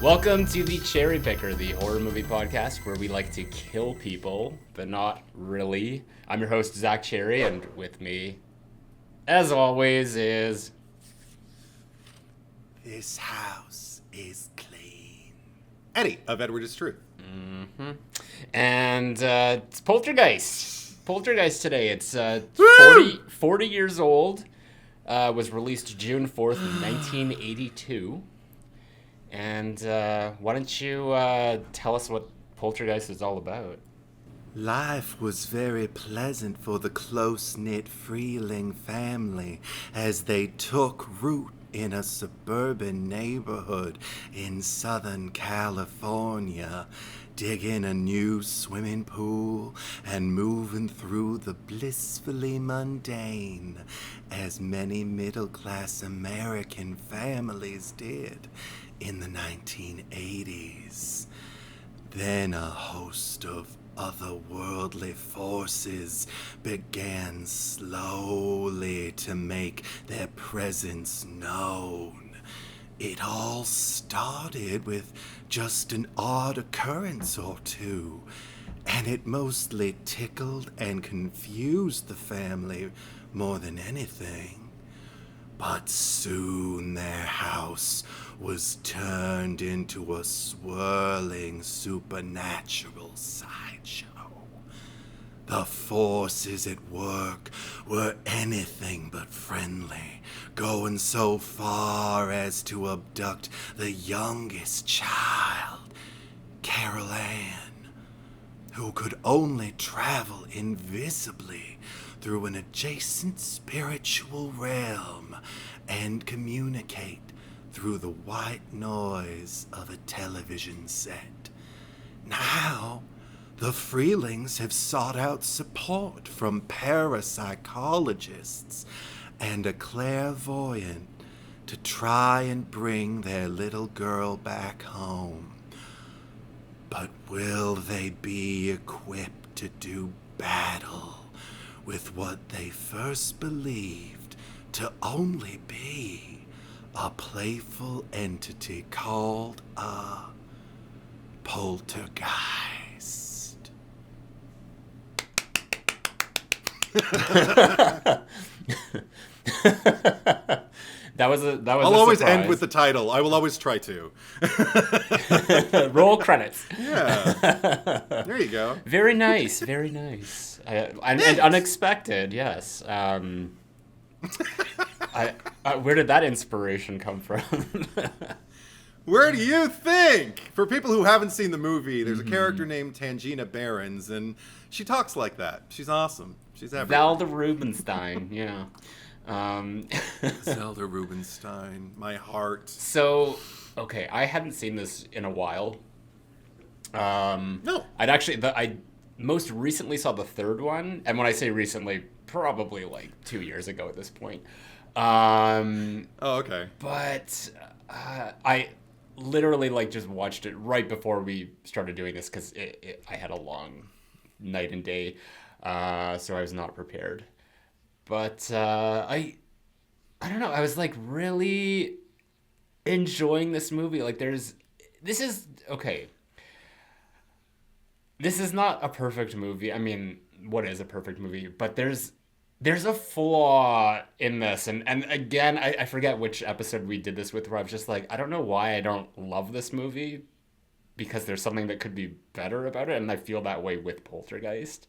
Welcome to the Cherry Picker, the horror movie podcast where we like to kill people, but not really. I'm your host, Zack Cherry, and with me, as always, is... This house is clean. Eddie of Edward is Truth. Mm-hmm. And it's Poltergeist. Poltergeist today. It's 40 years old. Was released June 4th, 1982. And why don't you tell us what Poltergeist is all about? Life was very pleasant for the close-knit Freeling family as they took root in a suburban neighborhood in Southern California, digging a new swimming pool and moving through the blissfully mundane, as many middle-class American families did in the 1980s. Then a host of otherworldly forces began slowly to make their presence known. It all started with just an odd occurrence or two, and it mostly tickled and confused the family more than anything. But soon their house was turned into a swirling supernatural sideshow. The forces at work were anything but friendly, going so far as to abduct the youngest child, Carol Ann, who could only travel invisibly through an adjacent spiritual realm and communicate through the white noise of a television set. Now, the Freelings have sought out support from parapsychologists and a clairvoyant to try and bring their little girl back home. But will they be equipped to do battle with what they first believed to only be a playful entity called a poltergeist? That was I'll always end with the title. I will always try to. Roll credits. Yeah. There you go. Very nice. Very nice. And unexpected, yes. Where did that inspiration come from? Where do you think? For people who haven't seen the movie, there's a character named Tangina Barons, and she talks like that. She's awesome. She's everywhere. Zelda Rubinstein, yeah. Zelda Rubinstein, my heart. So, okay, I hadn't seen this in a while. No. I most recently saw the third one, and when I say recently, probably like 2 years ago at this point. Oh, okay. But I literally just watched it right before we started doing this because I had a long night and day, so I was not prepared. But I don't know. I was really enjoying this movie. This is okay. This is not a perfect movie. I mean, what is a perfect movie? But there's a flaw in this. And again, I forget which episode we did this with where I was just I don't know why I don't love this movie because there's something that could be better about it. And I feel that way with Poltergeist.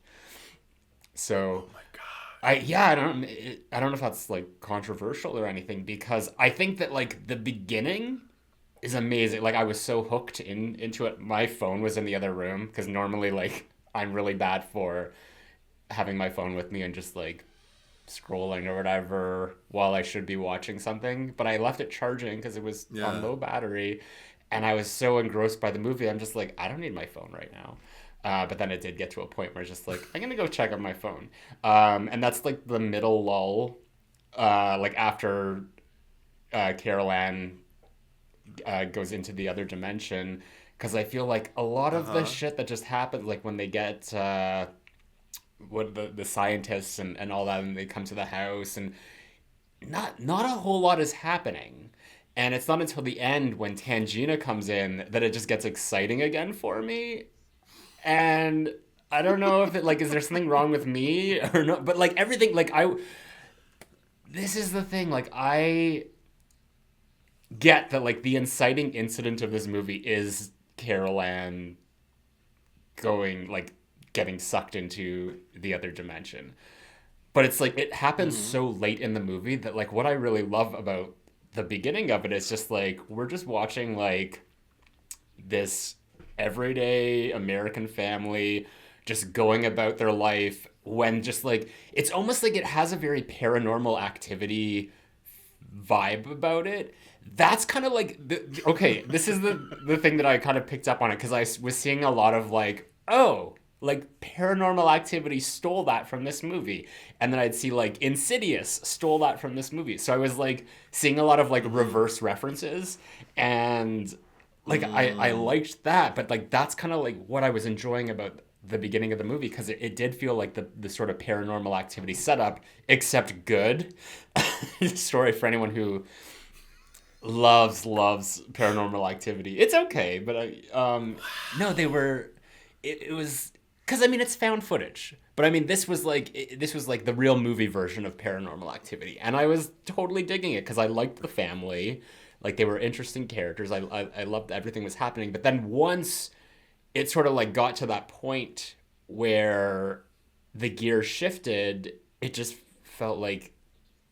So, oh my God. I don't know if that's controversial or anything because I think that the beginning is amazing. I was so hooked into it. My phone was in the other room because normally I'm really bad for having my phone with me and just scrolling or whatever while I should be watching something. But I left it charging because it was on low battery, and I was so engrossed by the movie. I'm just I don't need my phone right now. But then it did get to a point where it's just I'm gonna go check on my phone. And that's the middle lull, after Carol Ann goes into the other dimension, because I feel a lot of the shit that just happens, when they get what the scientists and all that, and they come to the house, and not a whole lot is happening. And it's not until the end when Tangina comes in that it just gets exciting again for me. And I don't know if it like is there something wrong with me or not, but like everything like I this is the thing, like I get that like the inciting incident of this movie is Carol Ann going like getting sucked into the other dimension. But it's like it happens so late in the movie that like what I really love about the beginning of it is just like we're just watching like this everyday American family just going about their life when just like it's almost like it has a very paranormal activity vibe about it. That's kind of like okay, this is the thing that I kind of picked up on it because I was seeing a lot of like, oh, like Paranormal Activity stole that from this movie, and then I'd see like Insidious stole that from this movie. So I was like seeing a lot of like reverse references, and like I liked that, but like that's kind of like what I was enjoying about the beginning of the movie because it did feel like the sort of Paranormal Activity setup, except good. Story for anyone who loves Paranormal Activity. It's okay, but no, they were it was because I mean it's found footage, but I mean this was like the real movie version of Paranormal Activity, and I was totally digging it because I liked the family, like they were interesting characters. I loved everything was happening, but then once it sort of like got to that point where the gear shifted, it just felt like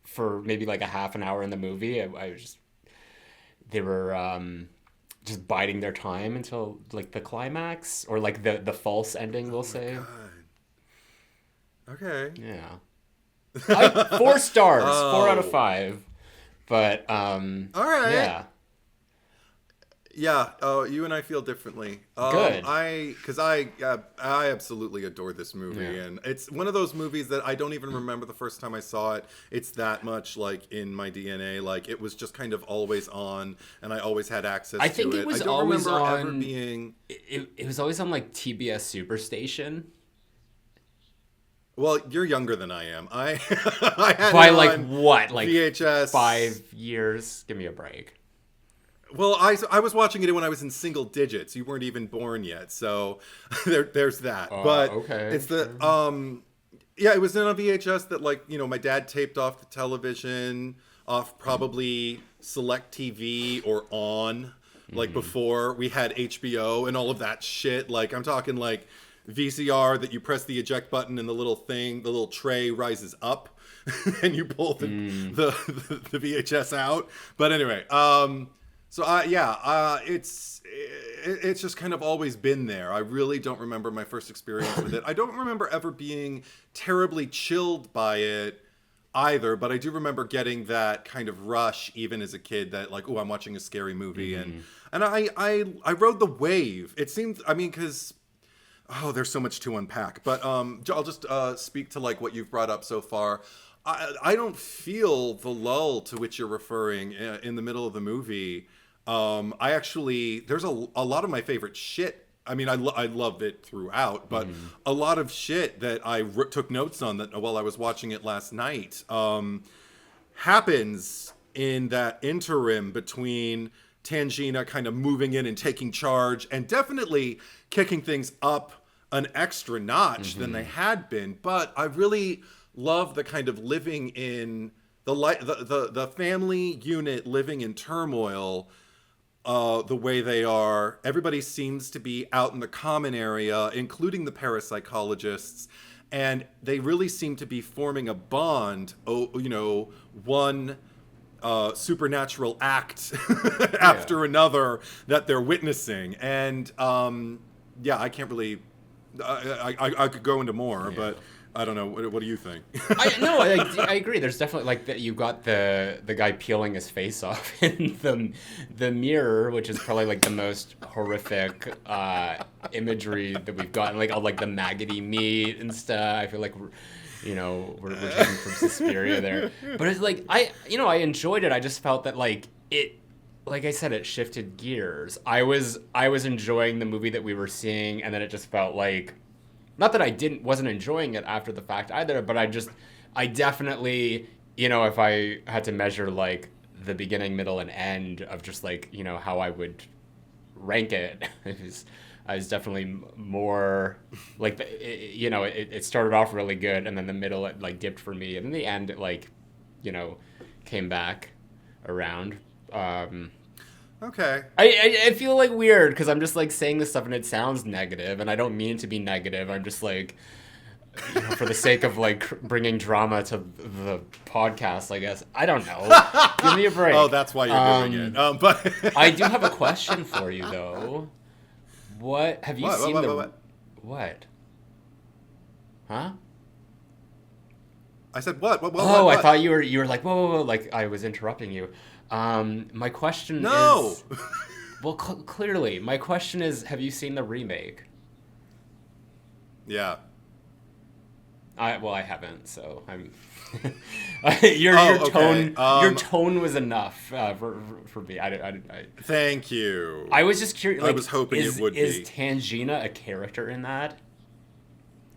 for maybe like a half an hour in the movie, I was just they were just biding their time until like the climax or like the false ending, we'll say. God. Okay. Yeah. 4 stars, 4 out of 5. But all right. Yeah. Yeah, you and I feel differently. Good. Because I absolutely adore this movie, Yeah. and it's one of those movies that I don't even remember the first time I saw it. It's that much like in my DNA. Like it was just kind of always on, and I always had access to it. I think it was I don't always remember on. ever being. It was always on like TBS Superstation. Well, you're younger than I am. I had By it like on what? Like VHS. 5 years? Give me a break. Well, I was watching it when I was in single digits. You weren't even born yet, so there's that. But okay. it's the yeah, it was in a VHS that like my dad taped off the television off probably Select TV or on like before we had HBO and all of that shit. Like I'm talking like VCR that you press the eject button and the little tray rises up and you pull the VHS out. But anyway, so it's just kind of always been there. I really don't remember my first experience with it. I don't remember ever being terribly chilled by it either, but I do remember getting that kind of rush even as a kid that like, oh, I'm watching a scary movie, and I rode the wave. It seemed, I mean, because there's so much to unpack, but I'll just speak to like what you've brought up so far. I don't feel the lull to which you're referring in the middle of the movie. I actually, there's a lot of my favorite shit. I mean, I loved it throughout, but a lot of shit that I took notes on that while I was watching it last night happens in that interim between Tangina kind of moving in and taking charge and definitely kicking things up an extra notch than they had been. But I really love the kind of living in the family unit living in turmoil the way they are. Everybody seems to be out in the common area, including the parapsychologists, and they really seem to be forming a bond, one supernatural act after another that they're witnessing. And I can't really I could go into more, but I don't know. What do you think? I agree. There's definitely like that. You got the guy peeling his face off in the mirror, which is probably like the most horrific imagery that we've gotten. Like all like the maggoty meat and stuff. I feel like we're taking from Suspiria there. But it's like I enjoyed it. I just felt that like it. Like I said, it shifted gears. I was enjoying the movie that we were seeing, and then it just felt like, not that I wasn't enjoying it after the fact either, but I definitely, if I had to measure like the beginning, middle, and end of just like, you know, how I would rank it. I was definitely more like, it started off really good, and then the middle it like dipped for me, and in the end it like, you know, came back around. Okay. I feel like weird because I'm just like saying this stuff and it sounds negative, and I don't mean it to be negative. I'm just like, you know, for the sake of like bringing drama to the podcast, I guess. I don't know. Give me a break. Oh, that's why you're doing it. But I do have a question for you though. What have you seen what? Huh? I said what? What? I thought you were like whoa, like I was interrupting you. My question is well, clearly my question is, have you seen the remake? Yeah. I haven't, so I'm. Your tone was enough for me. I Thank you. I was just curious. Like, I was hoping it would be. Is Tangina a character in that,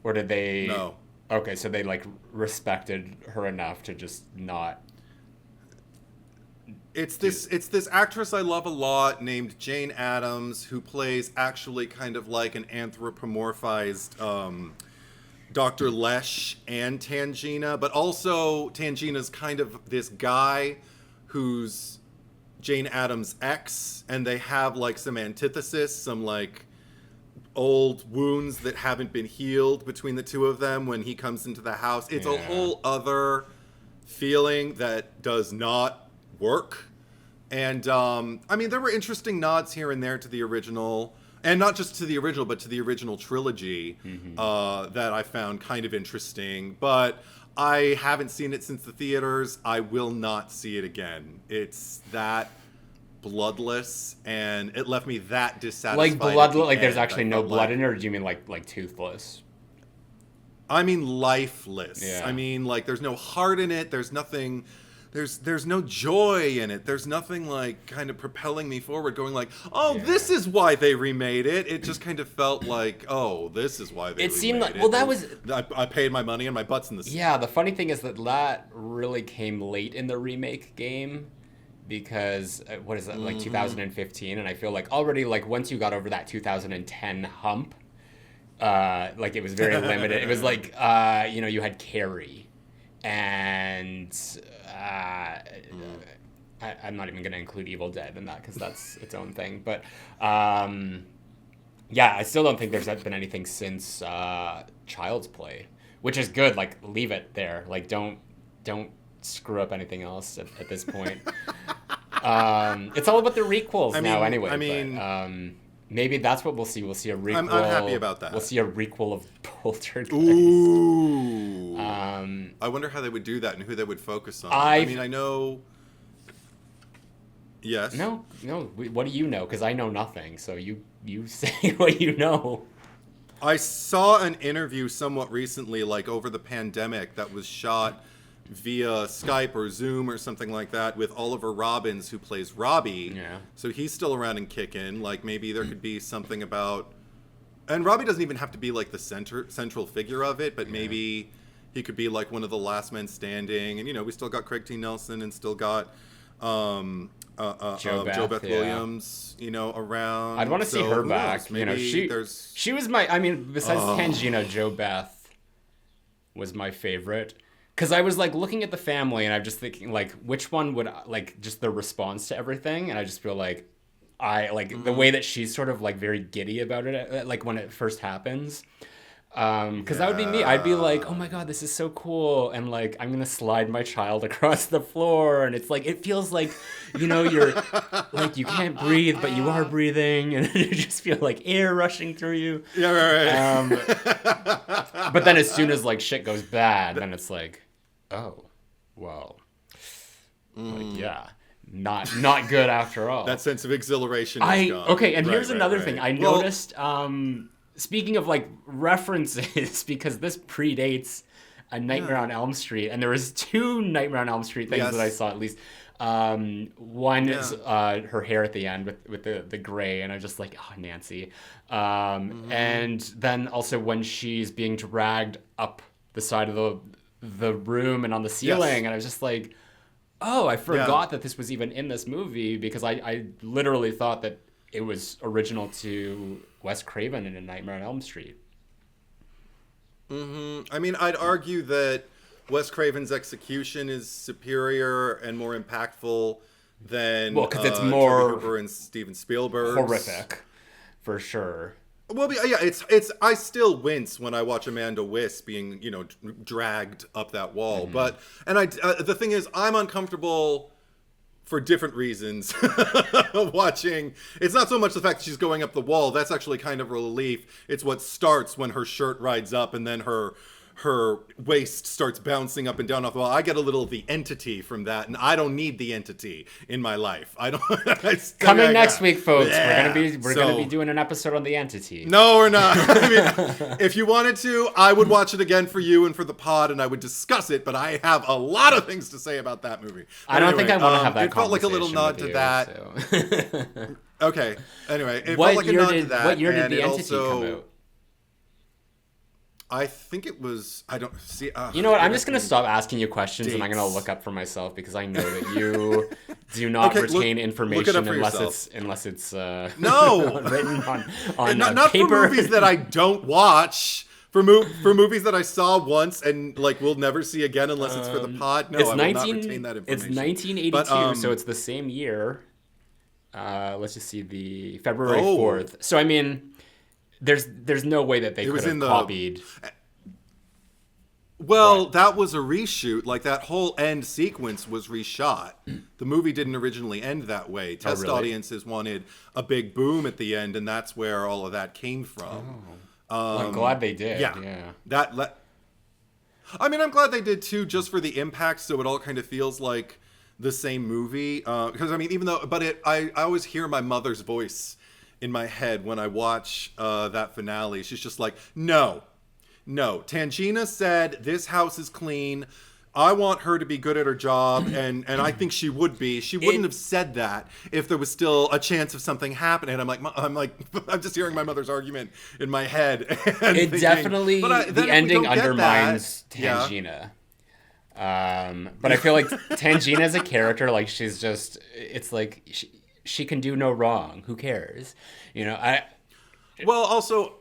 or did they? No. Okay, so they like respected her enough to just not. It's this actress I love a lot named Jane Addams, who plays actually kind of like an anthropomorphized Dr. Lesh and Tangina, but also Tangina's kind of this guy who's Jane Addams' ex, and they have like some antithesis, some like old wounds that haven't been healed between the two of them when he comes into the house. It's a whole other feeling that does not work. And I mean, there were interesting nods here and there to the original. And not just to the original, but to the original trilogy that I found kind of interesting. But I haven't seen it since the theaters. I will not see it again. It's that bloodless, and it left me that dissatisfied. Like bloodless, like there's actually no blood in it, or do you mean like toothless? I mean lifeless. Yeah. I mean like there's no heart in it. There's nothing. There's no joy in it. There's nothing like kind of propelling me forward, going like, oh, this is why they remade it. It just kind of felt like, oh, this is why they remade it. It seemed like, well, that was... I paid my money and my butt's in the seat. Yeah, the funny thing is that really came late in the remake game because, what is that, like 2015? And I feel like already, like, once you got over that 2010 hump, like, it was very limited. It was like, you know, you had Carrie and... I'm not even going to include Evil Dead in that because that's its own thing. But yeah, I still don't think there's been anything since Child's Play, which is good. Like, leave it there. Like, don't screw up anything else at this point. It's all about the requels now anyway. I mean... But, maybe that's what we'll see. We'll see a requel. I'm happy about that. We'll see a requel of Poltergeist. Ooh. I wonder how they would do that and who they would focus on. I mean, I know... Yes? No. What do you know? Because I know nothing. So you say what you know. I saw an interview somewhat recently, like over the pandemic, that was shot via Skype or Zoom or something like that with Oliver Robbins, who plays Robbie. Yeah. So he's still around and kicking. Like maybe there could be something about, and Robbie doesn't even have to be like the central figure of it, but maybe he could be like one of the last men standing. And you know, we still got Craig T. Nelson and still got Jo Beth Williams, you know, around. I'd want to see her back. Maybe you know, she was my. I mean, besides Tangina, Jo Beth was my favorite. Because I was, like, looking at the family, and I'm just thinking, like, which one would, like, just the response to everything, and I just feel like the way that she's sort of, like, very giddy about it, like, when it first happens. Because that would be me. I'd be like, oh, my God, this is so cool, and, like, I'm going to slide my child across the floor, and it's, like, it feels like, you know, you're, like, you can't breathe, but you are breathing, and you just feel like air rushing through you. Yeah, right. But then as soon as, like, shit goes bad, then it's like, oh, well, like, yeah, not good after all. That sense of exhilaration is gone. Okay, and here's another thing. I noticed, speaking of, like, references, because this predates A Nightmare on Elm Street, and there was 2 Nightmare on Elm Street things that I saw at least. One is her hair at the end with the gray, and I was just like, oh, Nancy. And then also when she's being dragged up the side of the room and on the ceiling, and I was just like, oh, I forgot that this was even in this movie because I literally thought that it was original to Wes Craven in A Nightmare on Elm Street. I mean, I'd argue that Wes Craven's execution is superior and more impactful than because it's more Hooper and Steven Spielberg. Horrific, for sure. Well, yeah, it's. I still wince when I watch Amanda Wyss being, dragged up that wall. But the thing is, I'm uncomfortable for different reasons watching. It's not so much the fact that she's going up the wall. That's actually kind of a relief. It's what starts when her shirt rides up and then her waist starts bouncing up and down off the wall. I get a little of the entity from that, and I don't need the entity in my life. I don't. Coming next week, folks, we're gonna be doing an episode on the entity. No, we're not. I mean, if you wanted to, I would watch it again for you and for the pod, and I would discuss it. But I have a lot of things to say about that movie. I don't think I want to have that. It felt like a little nod to that. So. Okay. Anyway, it felt like a nod to that. What year did the entity come out? I think it was. I don't see. You know what? I'm just gonna stop asking you questions, and I'm gonna look up for myself because I know that you do not retain information unless it's no written on not paper. For movies that I don't watch. For movies that I saw once and we'll never see again unless it's for the pod. No, I will not retain that information. It's 1982, so it's the same year. Let's just see the February 4th. So I mean. There's no way that they could have copied. Well, that was a reshoot. Like, that whole end sequence was reshot. The movie didn't originally end that way. Test audiences wanted a big boom at the end, and that's where all of that came from. Well, I'm glad they did. Yeah. I mean, I'm glad they did too, just for the impact, so it all kind of feels like the same movie. Because I mean, even though, I always hear my mother's voice in my head when I watch that finale. She's just like, no. Tangina said this house is clean. I want her to be good at her job, and I think she would be. She wouldn't have said that if there was still a chance of something happening. I'm just hearing my mother's argument in my head. It definitely the ending undermines Tangina. But I feel like Tangina as a character, like she's just, it's like she can do no wrong. Who cares? Well, also,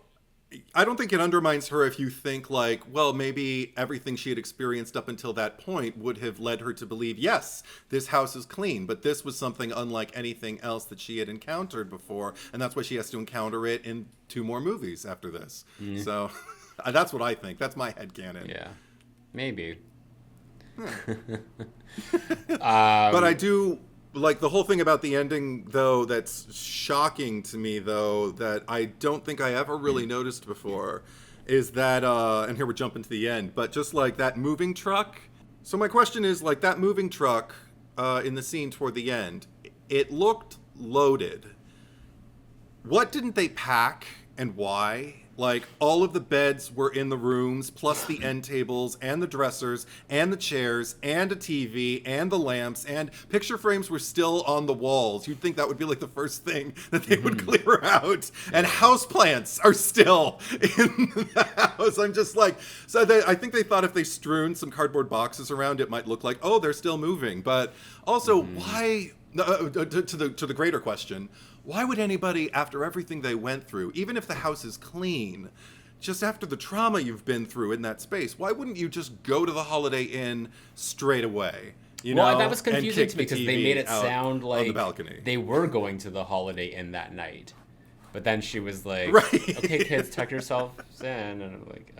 I don't think it undermines her if you think maybe everything she had experienced up until that point would have led her to believe, yes, this house is clean, but this was something unlike anything else that she had encountered before, and that's why she has to encounter it in 2 more movies after this. So that's what I think. That's my headcanon. Yeah, maybe. But I do... the whole thing about the ending, though, that's shocking to me, though, that I don't think I ever really noticed before, is that, and here we're jumping to the end, but just that moving truck. So my question is, that moving truck in the scene toward the end, it looked loaded. What didn't they pack and why? All of the beds were in the rooms, plus the end tables, and the dressers, and the chairs, and a TV, and the lamps, and picture frames were still on the walls. You'd think that would be the first thing that they would clear out. And houseplants are still in the house. I'm just I think they thought if they strewn some cardboard boxes around, it might look like, oh, they're still moving. But also, why, to the greater question, why would anybody, after everything they went through, even if the house is clean, just after the trauma you've been through in that space, why wouldn't you just go to the Holiday Inn straight away? That was confusing to me because they made it sound like the balcony. They were going to the Holiday Inn that night. But then she was like, right. Okay, kids, tuck yourselves in. And I'm like,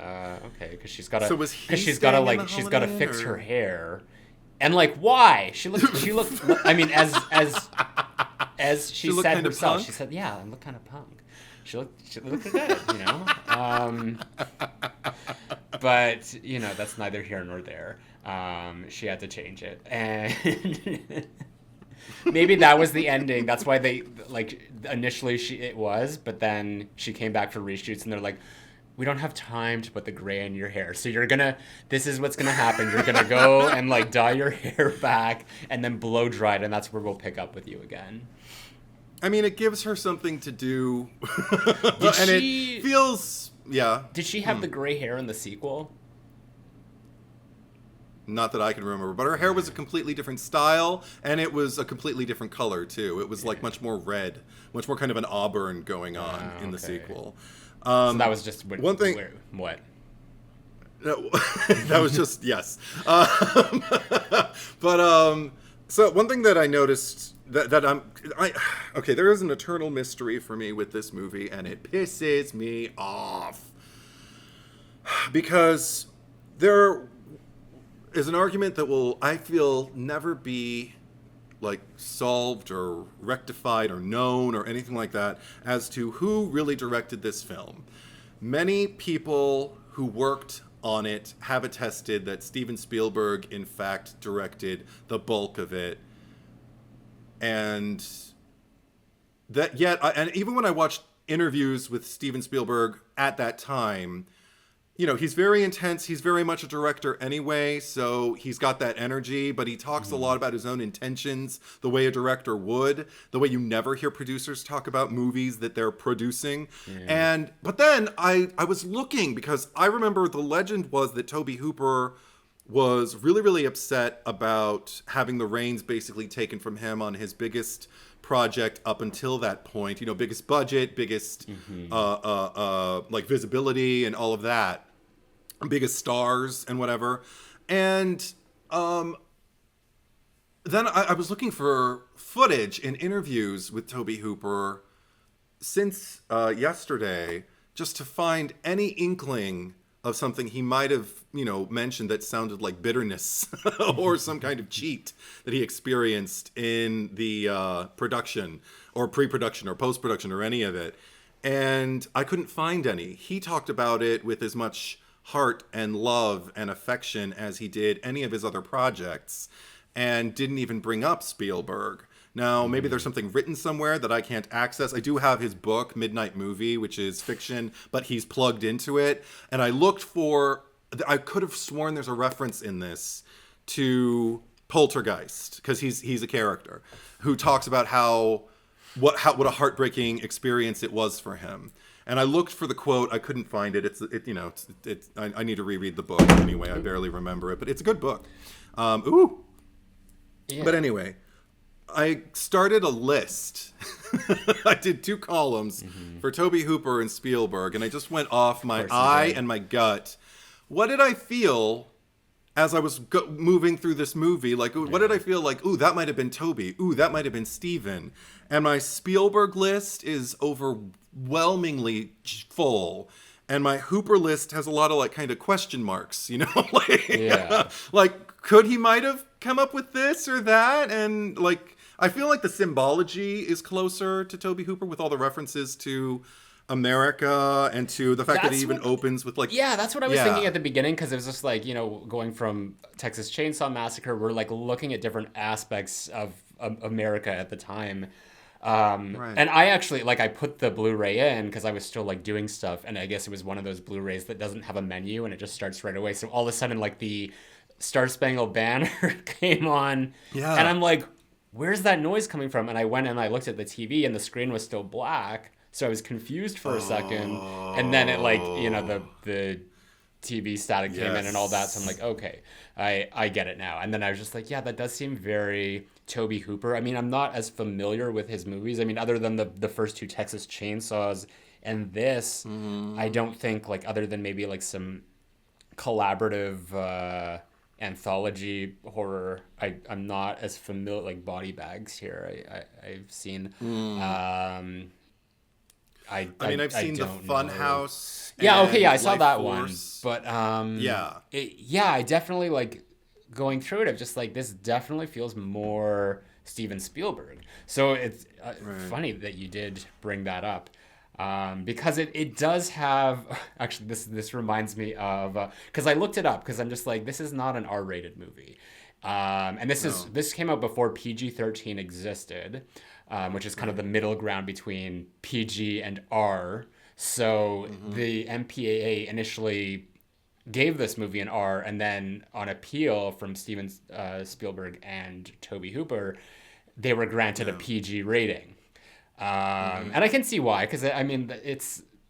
okay, because she's got to, so she's got to fix her hair. And why? She looked, I mean, as she said herself, she said, yeah, I look kind of punk. She looked good, But, that's neither here nor there. She had to change it. And maybe that was the ending. That's why they, initially it was, but then she came back for reshoots and they're like, we don't have time to put the gray in your hair. So this is what's going to happen. You're going to go and dye your hair back and then blow dry it. And that's where we'll pick up with you again. I mean, it gives her something to do. It feels, yeah. Did she have the gray hair in the sequel? Not that I can remember, but her hair was a completely different style, and it was a completely different color too. It was like much more red, much more kind of an auburn going on in the sequel. So that was just one thing. What? No, that was just yes. So one thing that I noticed okay, there is an eternal mystery for me with this movie, and it pisses me off because there is an argument that will, I feel, never be like solved or rectified or known or anything like that as to who really directed this film. Many people who worked on it have attested that Steven Spielberg, in fact, directed the bulk of it. And that and even when I watched interviews with Steven Spielberg at that time, you know, he's very intense. He's very much a director anyway, so he's got that energy, but he talks a lot about his own intentions, the way a director would, the way you never hear producers talk about movies that they're producing. Yeah. But then I was looking, because I remember the legend was that Tobe Hooper was really, really upset about having the reins basically taken from him on his biggest project up until that point, you know, biggest budget, biggest like visibility and all of that, biggest stars and whatever. And then I was looking for footage and interviews with Tobe Hooper since yesterday, just to find any inkling of something he might have, you know, mentioned that sounded like bitterness or some kind of cheat that he experienced in the production or pre-production or post-production or any of it. And I couldn't find any. He talked about it with as much heart and love and affection as he did any of his other projects, and didn't even bring up Spielberg. Now, maybe there's something written somewhere that I can't access. I do have his book, Midnight Movie, which is fiction, but he's plugged into it. And I looked for, I could have sworn there's a reference in this to Poltergeist, because he's a character who talks about what a heartbreaking experience it was for him. And I looked for the quote. I couldn't find it. I need to reread the book anyway. I barely remember it, but it's a good book. Yeah. But anyway, I started a list. I did 2 columns for Tobe Hooper and Spielberg, and I just went off my eye and my gut. What did I feel as I was moving through this movie? Like, what did I feel like? Ooh, that might have been Tobe. Ooh, that might have been Steven. And my Spielberg list is overwhelmingly full. And my Hooper list has a lot of, like, kind of question marks, you know? Like, could he might have come up with this or that? And, like, I feel like the symbology is closer to Tobe Hooper with all the references to America and to the fact that he even opens with, like... Yeah, that's what I was thinking at the beginning, because it was just like, you know, going from Texas Chainsaw Massacre, we're, like, looking at different aspects of America at the time. Right. And I actually, like, I put the Blu-ray in because I was still, like, doing stuff, and I guess it was one of those Blu-rays that doesn't have a menu and it just starts right away. So all of a sudden, like, the Star Spangled Banner came on, and I'm like, where's that noise coming from? And I went and I looked at the TV, and the screen was still black, so I was confused for a second, and then it, like, you know, the TV static came in and all that, so I'm like, okay, I get it now. And then I was just like, yeah, that does seem very Tobe Hooper. I mean, I'm not as familiar with his movies. I mean, other than the first 2 Texas Chainsaws and this, I don't think, like, other than maybe, like, some collaborative anthology horror, I'm not as familiar, like Body Bags here. I've seen. I've seen the Funhouse. I saw that Force. One, but I definitely, like, going through it, I'm just like, this definitely feels more Steven Spielberg. So it's funny that you did bring that up. Because it does have, actually, this reminds me of, because I looked it up, because I'm just like, this is not an R-rated movie. And this came out before PG-13 existed, which is kind of the middle ground between PG and R. So the MPAA initially gave this movie an R, and then on appeal from Steven Spielberg and Tobe Hooper, they were granted a PG rating. And I can see why, because I mean,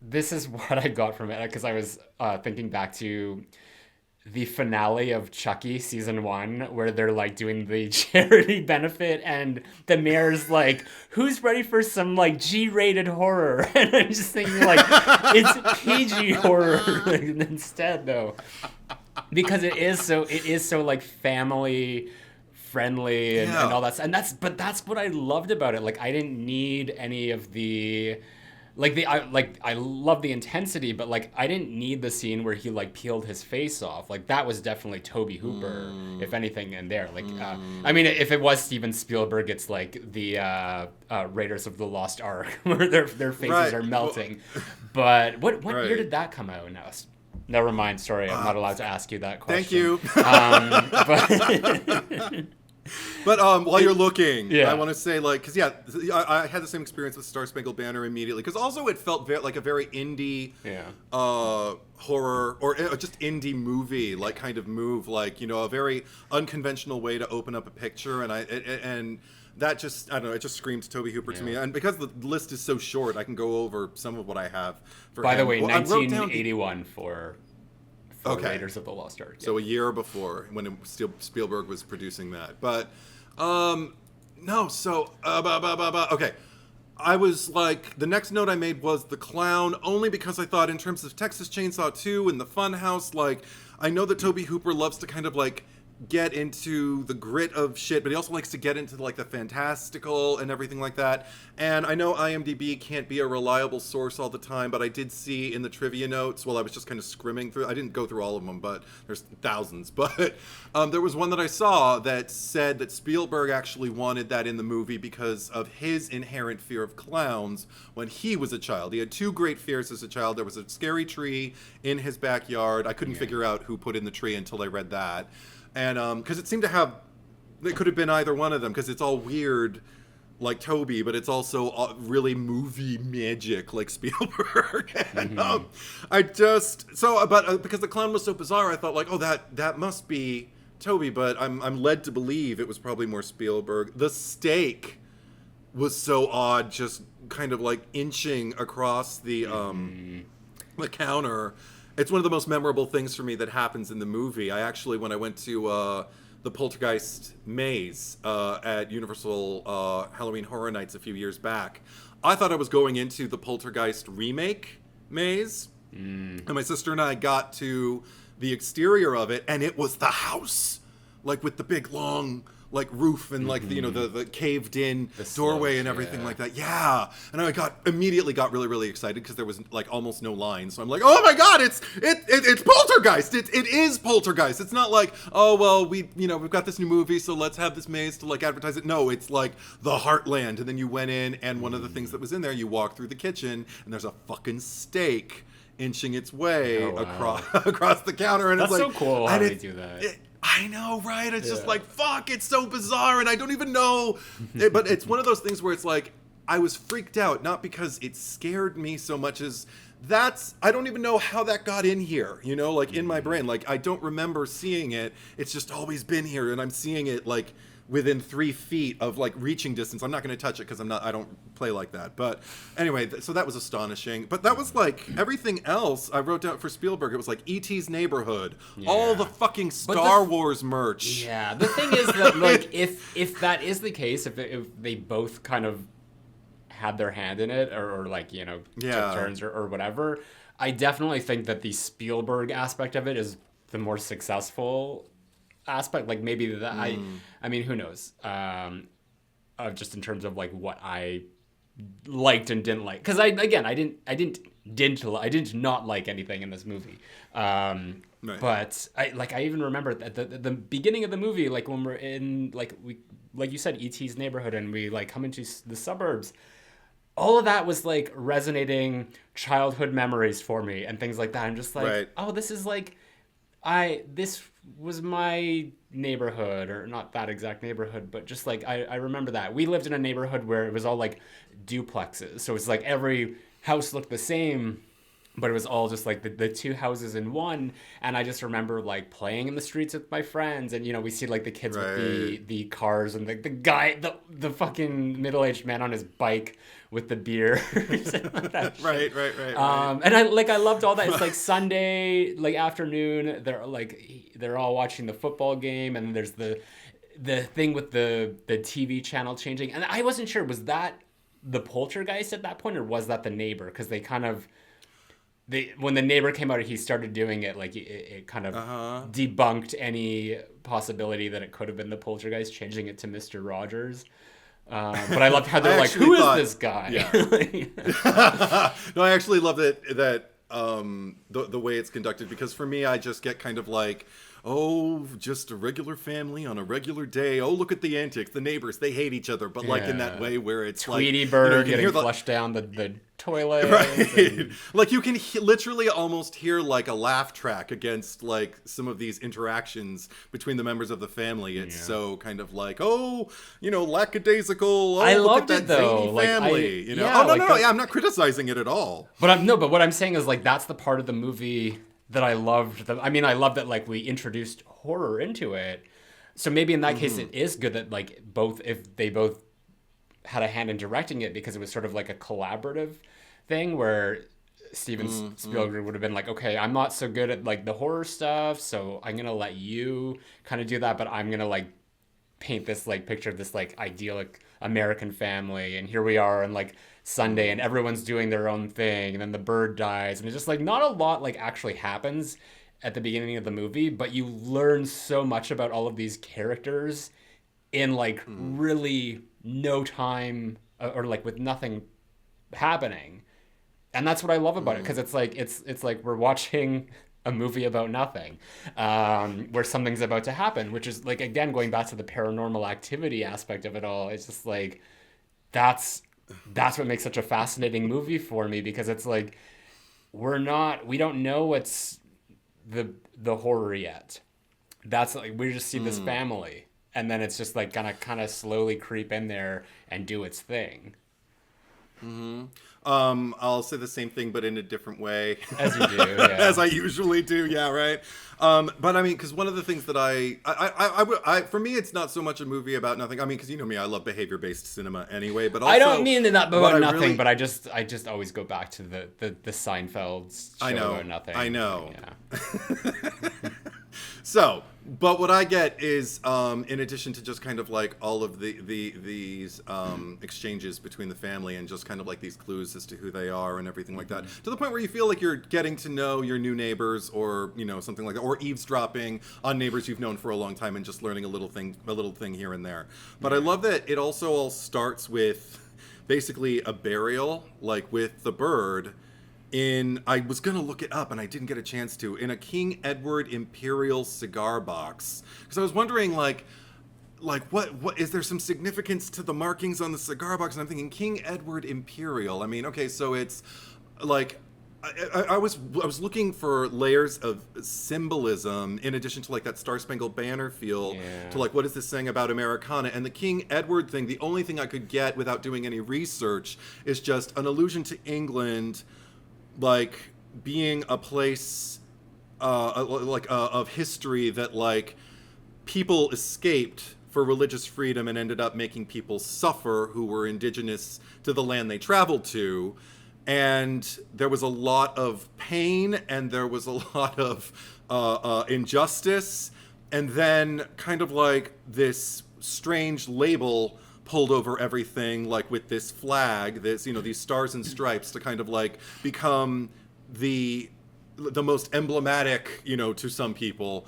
this is what I got from it, because I was thinking back to the finale of Chucky season 1 where they're like doing the charity benefit and the mayor's like, who's ready for some like G-rated horror? And I'm just thinking like, it's PG horror instead though, because it is so like family friendly and all that, and that's what I loved about it. Like I didn't need any of the I love the intensity, but like I didn't need the scene where he like peeled his face off. Like that was definitely Tobe Hooper, if anything, in there. Like I mean, if it was Steven Spielberg, it's like the Raiders of the Lost Ark, where their faces are melting. But what year did that come out? Now, never mind. Sorry, I'm not allowed to ask you that question. Thank you. But But while you're looking, I want to say, like, because, I had the same experience with Star Spangled Banner immediately. Because also it felt like a very indie horror, or just indie movie, like, kind of move. Like, you know, a very unconventional way to open up a picture. And that just, I don't know, it just screamed Tobe Hooper to me. And because the list is so short, I can go over some of what I have for By him. the way, 1981 for Raiders of the Lost Ark. So a year before, when Spielberg was producing that. But, no, so, okay. I was like, the next note I made was The Clown, only because I thought in terms of Texas Chainsaw 2 and The Funhouse, like, I know that Tobe Hooper loves to kind of, like, get into the grit of shit, but he also likes to get into like the fantastical and everything like that. And I know IMDb can't be a reliable source all the time, but I did see in the trivia notes while I was just kind of scrimming through, I didn't go through all of them, but there's thousands, but there was one that I saw that said that Spielberg actually wanted that in the movie because of his inherent fear of clowns when he was a child. He had two great fears as a child. There was a scary tree in his backyard. I couldn't figure out who put in the tree until I read that. And because it seemed to have, it could have been either one of them, because it's all weird like Toby, but it's also really movie magic like Spielberg. And I just, because the clown was so bizarre, I thought like, oh, that must be Toby, but I'm led to believe it was probably more Spielberg. The steak was so odd, just kind of like inching across the counter. It's one of the most memorable things for me that happens in the movie. I actually, when I went to the Poltergeist maze at Universal Halloween Horror Nights a few years back, I thought I was going into the Poltergeist remake maze. And my sister and I got to the exterior of it, and it was the house, like with the big long like roof and like the, you know, the caved in doorway and everything like that. Yeah. And I immediately got really, really excited because there was like almost no line. So I'm like, oh my God, it's Poltergeist. It is Poltergeist. It's not like, oh, well, we've got this new movie, so let's have this maze to like advertise it. No, it's like the Heartland. And then you went in, and one of the things that was in there, you walk through the kitchen and there's a fucking steak inching its way across the counter. And that's it's like, so cool how they do that. I know, right? It's just like, fuck, it's so bizarre, and I don't even know. But it's one of those things where it's like, I was freaked out, not because it scared me so much as I don't even know how that got in here, you know, like in my brain. Like, I don't remember seeing it. It's just always been here, and I'm seeing it like within 3 feet of like reaching distance. I'm not going to touch it because I don't play like that. But anyway, so that was astonishing. But that was like everything else I wrote down for Spielberg. It was like E.T.'s Neighborhood, all the fucking Star Wars merch. Yeah, the thing is that like if that is the case, if they both kind of had their hand in it or like, you know, took turns or whatever, I definitely think that the Spielberg aspect of it is the more successful aspect. Like maybe that I mean, who knows, just in terms of like what I liked and didn't like, because I didn't not like anything in this movie, but I even remember at the beginning of the movie, like when we're in like you said, E.T.'s neighborhood, and we like come into the suburbs, all of that was like resonating childhood memories for me and things like that. I'm just like, oh, this is like this was my neighborhood, or not that exact neighborhood, but just like I remember that we lived in a neighborhood where it was all like duplexes, so it's like every house looked the same, but it was all just like the two houses in one. And I just remember like playing in the streets with my friends, and we see like the kids with the cars, and the guy, the fucking middle-aged man on his bike with the beer. Right. And I loved all that. It's like Sunday like afternoon, they're all watching the football game, and there's the thing with the TV channel changing, and I wasn't sure, was that the Poltergeist at that point, or was that the neighbor? Because they kind of, when the neighbor came out, he started doing it, like it kind of debunked any possibility that it could have been the Poltergeist, changing it to Mr. Rogers. But I loved how they're like, who is this guy? Yeah. No, I actually love that the way it's conducted, because for me, I just get kind of like, oh, just a regular family on a regular day. Oh, look at the antics. The neighbors, they hate each other, but like in that way where it's Tweety Bird getting flushed down the toilet. Right. And... like you can literally almost hear like a laugh track against like some of these interactions between the members of the family. It's so kind of like, oh, lackadaisical. Oh, I look loved at that it though. Zany family. No. I'm not criticizing it at all. But what I'm saying is like that's the part of the movie that I loved. I love that like we introduced horror into it. So maybe in that case it is good that like if they both had a hand in directing it, because it was sort of like a collaborative thing where Steven Spielberg would have been like, okay, I'm not so good at like the horror stuff, so I'm gonna let you kind of do that, but I'm gonna like paint this like picture of this like idyllic American family, and here we are on like Sunday, and everyone's doing their own thing, and then the bird dies, and it's just like not a lot like actually happens at the beginning of the movie, but you learn so much about all of these characters in like really no time, or like with nothing happening. And that's what I love about it, because it's like we're watching a movie about nothing, where something's about to happen, which is like, again, going back to the paranormal activity aspect of it all. It's just like that's what makes such a fascinating movie for me, because it's like we don't know what's the horror yet. That's like we just see this family, and then it's just like gonna kind of slowly creep in there and do its thing. I'll say the same thing, but in a different way. As you do, yeah. As I usually do, yeah, right. But I mean, because one of the things that I for me, it's not so much a movie about nothing. I mean, because you know me, I love behavior-based cinema anyway. But also, I don't mean that about nothing, but I just always go back to the Seinfeld show about nothing. I know. Yeah. So, but what I get is, in addition to just kind of like all of these exchanges between the family, and just kind of like these clues as to who they are and everything like that, to the point where you feel like you're getting to know your new neighbors, or something like that, or eavesdropping on neighbors you've known for a long time and just learning a little thing here and there. But I love that it also all starts with basically a burial, like with the bird. I was going to look it up and I didn't get a chance to, in a King Edward Imperial cigar box. Because I was wondering, like what is there some significance to the markings on the cigar box? And I'm thinking King Edward Imperial. I mean, okay, so it's like, I was looking for layers of symbolism in addition to like that Star Spangled Banner feel, to like, what is this saying about Americana? And the King Edward thing, the only thing I could get without doing any research is just an allusion to England, like being a place of history that like people escaped for religious freedom and ended up making people suffer who were indigenous to the land they traveled to. And there was a lot of pain, and there was a lot of injustice, and then kind of like this strange label pulled over everything, like with this flag, these stars and stripes, to kind of like become the most emblematic, to some people,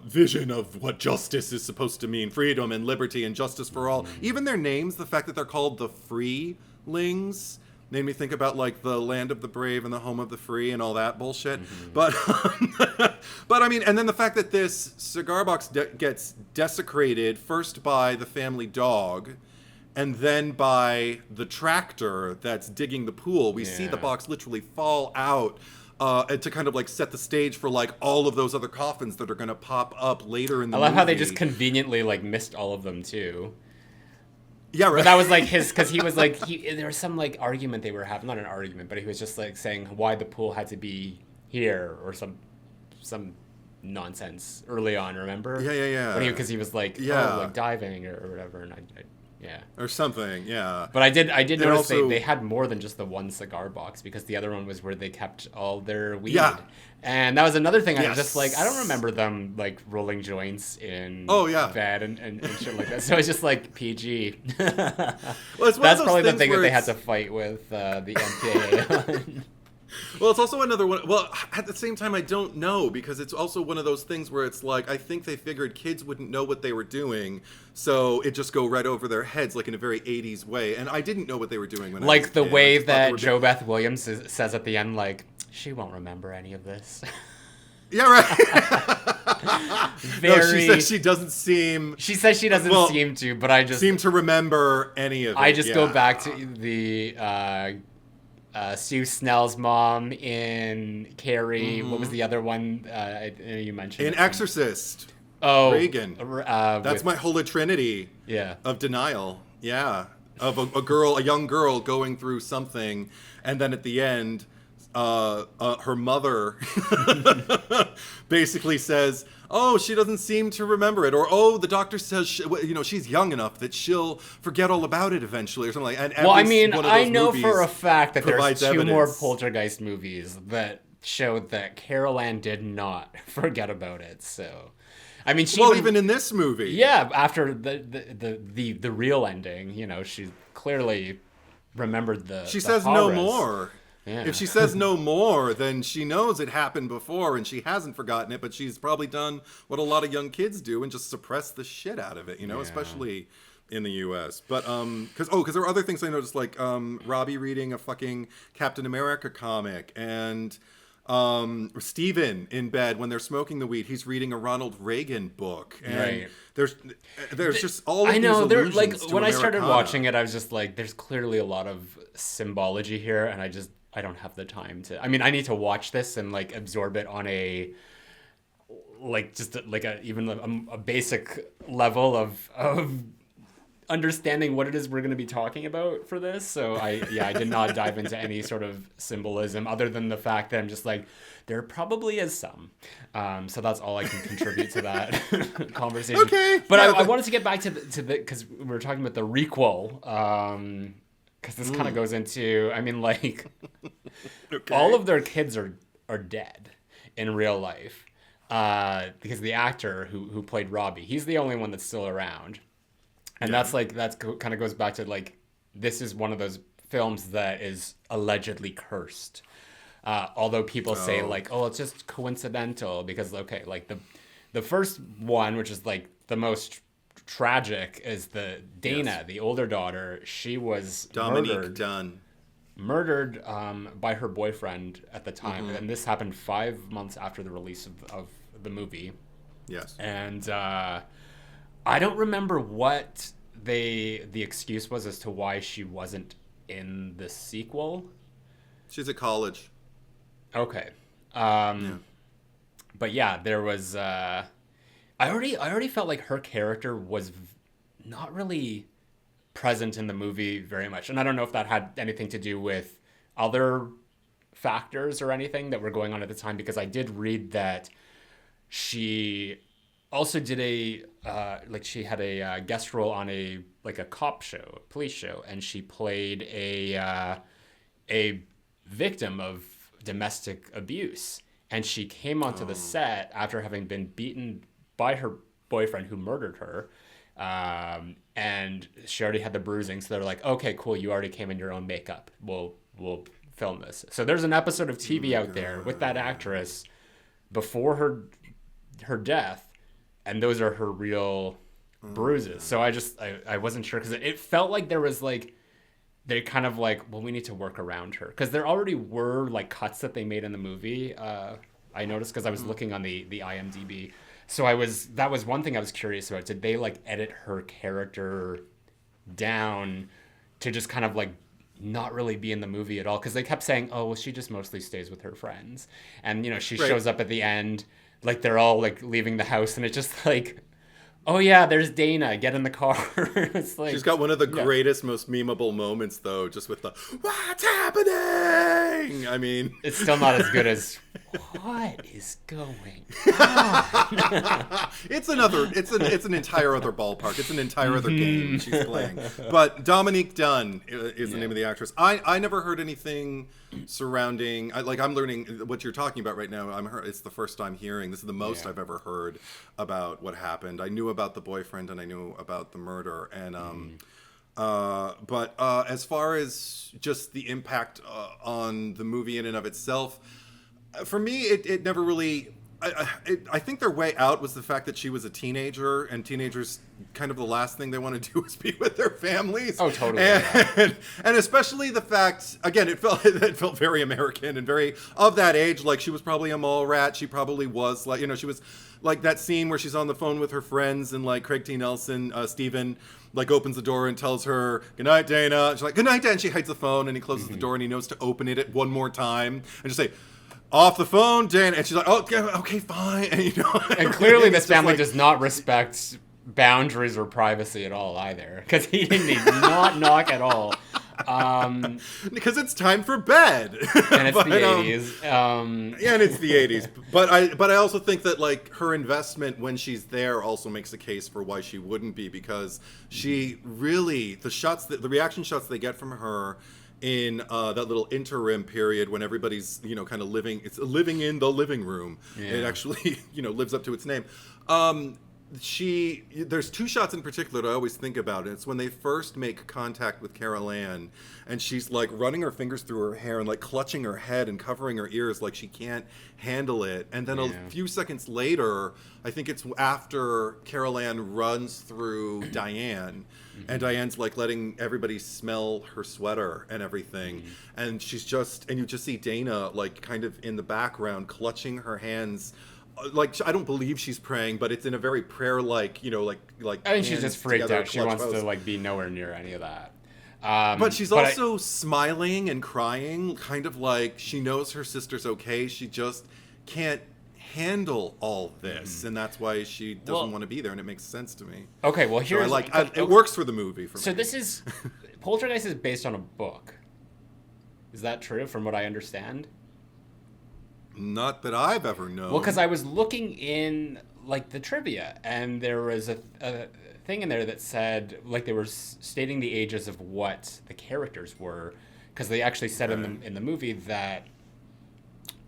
vision of what justice is supposed to mean: freedom and liberty and justice for all. Even their names, the fact that they're called the Freelings, made me think about like the land of the brave and the home of the free and all that bullshit. But I mean, and then the fact that this cigar box gets desecrated first by the family dog, and then by the tractor that's digging the pool. We see the box literally fall out, to kind of like set the stage for like all of those other coffins that are going to pop up later in the movie. I love how they just conveniently like missed all of them too. Yeah, right. But that was like his, because he was like, there was some like argument they were having, not an argument, but he was just like saying why the pool had to be here or some nonsense early on, remember? Yeah. Because he was like, Yeah. oh, like diving or whatever, and yeah. Or something, yeah. But I did notice also, they had more than just the one cigar box, because the other one was where they kept all their weed. Yeah. And that was another thing. I was Yes. just like, I don't remember them like rolling joints in bed and shit like that. So it's just like PG. Well, it's one That's of those probably the things thing that where they had to fight with the MPAA on. Well, it's also another one. Well, at the same time, I don't know, because it's also one of those things where it's like, I think they figured kids wouldn't know what they were doing, so it just go right over their heads, like in a very 80s way. And I didn't know what they were doing when I was Like a the kid. way that Jo Beth Williams says at the end, like, she won't remember any of this. Yeah, right. Very... No, she says she doesn't seem... She says she doesn't seem to, but I just... Seem to remember any of it. I just go back to the... Sue Snell's mom in Carrie. Mm-hmm. What was the other one you mentioned? In Exorcist. Oh, Reagan. That's my holy trinity. Yeah. Of denial. Yeah. Of a young girl going through something, and then at the end, her mother basically says, "Oh, she doesn't seem to remember it," or "Oh, the doctor says she's young enough that she'll forget all about it eventually," or something like. And well, I mean, I know for a fact that there's two more Poltergeist movies that showed that Carol Ann did not forget about it. So, I mean, even in this movie, yeah, after the real ending, she clearly remembered the. She says horrors. No more. Yeah. If she says no more, then she knows it happened before and she hasn't forgotten it, but she's probably done what a lot of young kids do and just suppress the shit out of it, especially in the US. But, because there are other things I noticed, like Robbie reading a fucking Captain America comic, and Steven in bed when they're smoking the weed, he's reading a Ronald Reagan book. And right. There's just all of I know, these allusions like, to when Americana. I started watching it, I was just like, there's clearly a lot of symbology here, and I don't have the time to. I mean, I need to watch this and like absorb it on a a basic level of understanding what it is we're going to be talking about for this. So I did not dive into any sort of symbolism other than the fact that I'm just like, there probably is some. So that's all I can contribute to that conversation. Okay. But I wanted to get back to the because we were talking about the requel. Because this kind of goes into, I mean, like, all of their kids are dead in real life. Because the actor who played Robbie, he's the only one that's still around. And that's kind of goes back to, like, this is one of those films that is allegedly cursed. Although people say, like, oh, it's just coincidental. Because, okay, like, the first one, which is, like, the most tragic, is the Dana, the older daughter. She was murdered by her boyfriend at the time, and this happened 5 months after the release of the movie. Yes. And I don't remember what the excuse was as to why she wasn't in the sequel. She's at college. Okay. But yeah, there was I already felt like her character was not really present in the movie very much. And I don't know if that had anything to do with other factors or anything that were going on at the time, because I did read that she also did she had a guest role on a cop show, a police show, and she played a victim of domestic abuse. And she came onto the set after having been beaten by her boyfriend who murdered her, and she already had the bruising, so they're like, okay, cool, you already came in your own makeup, we'll film this. So there's an episode of TV out there with that actress before her death, and those are her real bruises. So I wasn't sure, because it felt like there was like, they kind of like, well, we need to work around her, because there already were like cuts that they made in the movie. I noticed because I was looking on the IMDb. So that was one thing I was curious about. Did they like edit her character down to just kind of like not really be in the movie at all? Because they kept saying, oh, well, she just mostly stays with her friends. And, she shows up at the end, like they're all like leaving the house, and it's just like, Oh yeah, there's Dana. Get in the car. It's like, She's got one of the yeah. greatest, most memeable moments, though, just with the "What's happening?" I mean, It's still not as good as what is going on? it's an entire other ballpark. It's an entire other game she's playing. But Dominique Dunn is the name of the actress. I never heard anything surrounding. I'm learning what you're talking about right now. It's the first time hearing. This is the most I've ever heard about what happened. I knew about the boyfriend and I knew about the murder. And but as far as just the impact on the movie in and of itself, for me, it never really. I think their way out was the fact that she was a teenager, and teenagers kind of the last thing they want to do is be with their families. Oh, totally. And especially the fact, again, it felt very American and very of that age. Like she was probably a mall rat. She probably was like, she was like that scene where she's on the phone with her friends and like Craig T. Nelson, Steven, like opens the door and tells her, "Good night, Dana." She's like, "Good night, Dana." And she hides the phone and he closes the door and he knows to open it one more time and just say, "Off the phone, Dan." And she's like, "Oh, okay, fine." And, and clearly this family does not respect boundaries or privacy at all either, because he did not knock at all. Because it's time for bed. And it's the 80s. Yeah, and it's the 80s. But I also think that like her investment when she's there also makes a case for why she wouldn't be, because she really, the reaction shots they get from her in that little interim period when everybody's kind of living in the living room. It actually lives up to its name. There's two shots in particular that I always think about. It's when they first make contact with Carol Ann and she's like running her fingers through her hair and like clutching her head and covering her ears like she can't handle it. And then a few seconds later, I think it's after Carol Ann runs through Diane, and Diane's like letting everybody smell her sweater and everything. And you just see Dana like kind of in the background clutching her hands. Like, I don't believe she's praying, but it's in a very prayer-like, like. I think she's just freaked out. She wants to like be nowhere near any of that. But she's also smiling and crying, kind of like she knows her sister's okay. She just can't handle all this, and that's why she doesn't want to be there. And it makes sense to me. Okay, well here's it works for the movie for me. So this is Poltergeist is based on a book. Is that true? From what I understand. Not that I've ever known. Well, because I was looking in like the trivia, and there was a thing in there that said like they were stating the ages of what the characters were, because they actually said in the movie that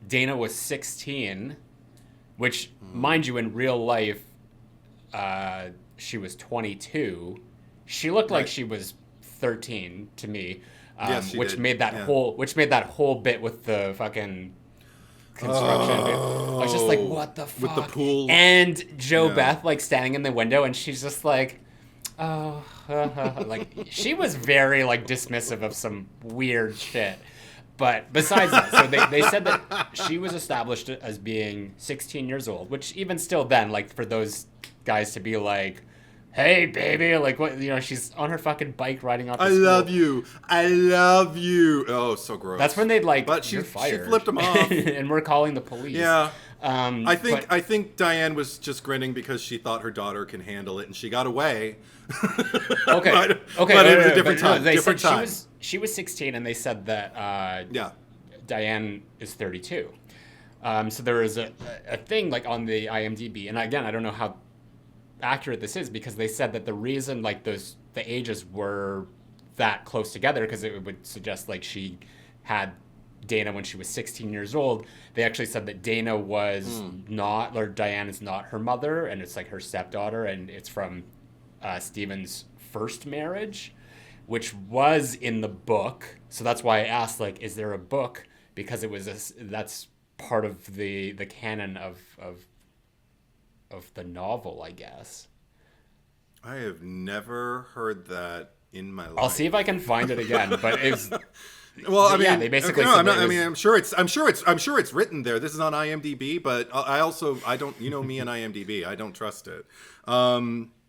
Dana was 16, which, mind you, in real life, she was 22. She looked like she was 13 to me, which made that whole bit with the fucking construction. I was just like, what the fuck? With the pool. And Beth like standing in the window, and she's just like, oh, like she was very like dismissive of some weird shit. But besides that, so they said that she was established as being 16 years old, which even still then, like for those guys to be like, "Hey, baby," like what, she's on her fucking bike riding off. I love you. Oh, so gross. That's when they'd like, but you're fired. She flipped him off, and we're calling the police. Yeah. I think Diane was just grinning because she thought her daughter can handle it, and she got away. Okay. But it was a different time. Different time. She was 16, and they said that Diane is 32. So there was a thing like on the IMDb, and again, I don't know how accurate this is, because they said that the reason like the ages were that close together, because it would suggest like she had Dana when she was 16 years old. They actually said that Dana was not, or Diane is not her mother, and it's like her stepdaughter, and it's from Stephen's first marriage, which was in the book. So that's why I asked, like, is there a book? Because it was that's part of the canon of the novel, I guess. I have never heard that in my life. I'll see if I can find it again, but it's. Well, I mean, they basically. I'm sure it's written there. This is on IMDb, but I don't. Me and IMDb, I don't trust it.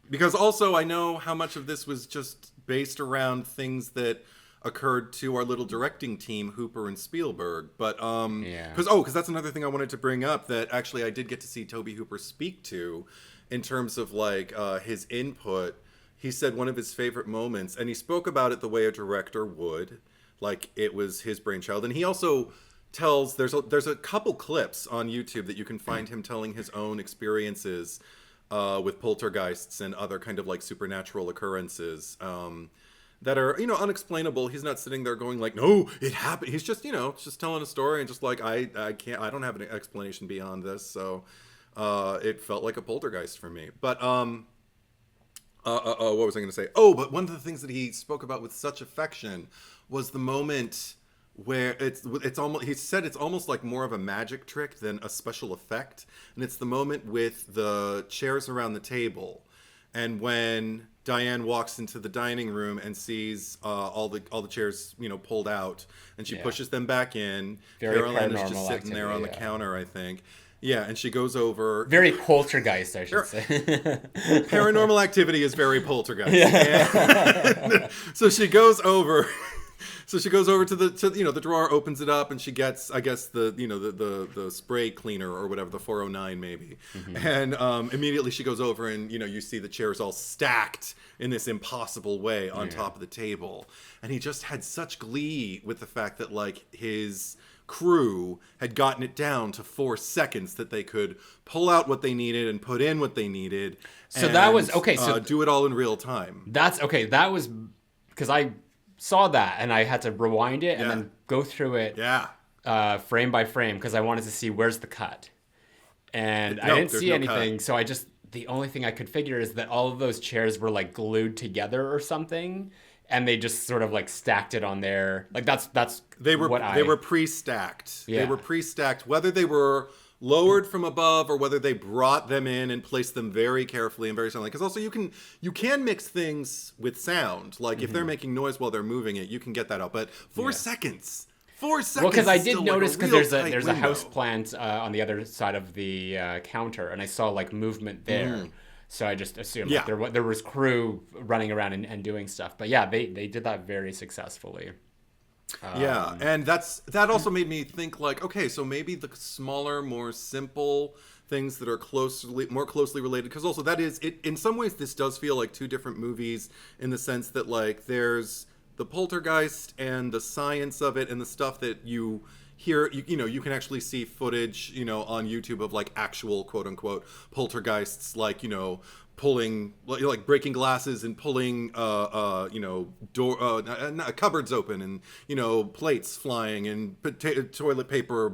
Because also I know how much of this was just based around things that occurred to our little directing team, Hooper and Spielberg. But because that's another thing I wanted to bring up, that actually I did get to see Tobe Hooper speak to, in terms of like his input. He said one of his favorite moments, and he spoke about it the way a director would, like it was his brainchild. And he also tells, there's a couple clips on YouTube that you can find him telling his own experiences with poltergeists and other kind of like supernatural occurrences that are, you know, unexplainable. He's not sitting there going like, no, it happened. He's just, you know, just telling a story and just like, I don't have an explanation beyond this. So it felt like a poltergeist for me. But what was I going to say? Oh, but one of the things that he spoke about with such affection was the moment where it's almost, he said it's almost like more of a magic trick than a special effect. And it's the moment with the chairs around the table. And when Diane walks into the dining room and sees all the chairs, you know, pulled out, and she pushes them back in. Very Caroline is just paranormal sitting there on the counter, I think. Yeah, and she goes over. Very poltergeist, I should say. Paranormal Activity is very poltergeist. Yeah. So she goes over. So she goes over to the drawer, opens it up, and she gets, I guess, the spray cleaner or whatever, the 409 maybe. Mm-hmm. And immediately she goes over and, you know, you see the chairs all stacked in this impossible way on top of the table. And he just had such glee with the fact that, like, his crew had gotten it down to 4 seconds that they could pull out what they needed and put in what they needed. So that was, okay. So do it all in real time. That's, okay, that was, because I saw that and I had to rewind it and then go through it frame by frame because I wanted to see where's the cut. And I didn't see anything, so the only thing I could figure is that all of those chairs were like glued together or something, and they just sort of like stacked it on there. Like that's they were pre-stacked. Yeah. They were pre-stacked, whether they were lowered from above or whether they brought them in and placed them very carefully and very silently. Because also you can mix things with sound. Like if they're making noise while they're moving it, you can get that out. But 4 seconds. 4 seconds. Well, because I did notice because there's a house plant on the other side of the counter, and I saw like movement there. So I just assumed there was crew running around and doing stuff. But yeah, they did that very successfully. And that also made me think like, okay, so maybe the smaller, more simple things that are more closely related, because also that is it. In some ways, this does feel like two different movies in the sense that like there's the poltergeist and the science of it and the stuff that you hear, you can actually see footage, on YouTube of like actual quote unquote poltergeists, like, pulling, like breaking glasses and pulling, cupboards open and, plates flying and toilet paper,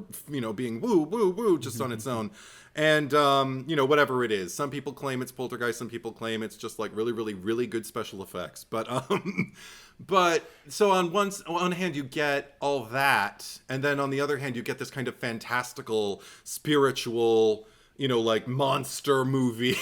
being woo, woo, woo, just on its own. And, whatever it is, some people claim it's poltergeist, some people claim it's just like really, really, really good special effects. But so on one hand, you get all that. And then on the other hand, you get this kind of fantastical, spiritual, like monster movie,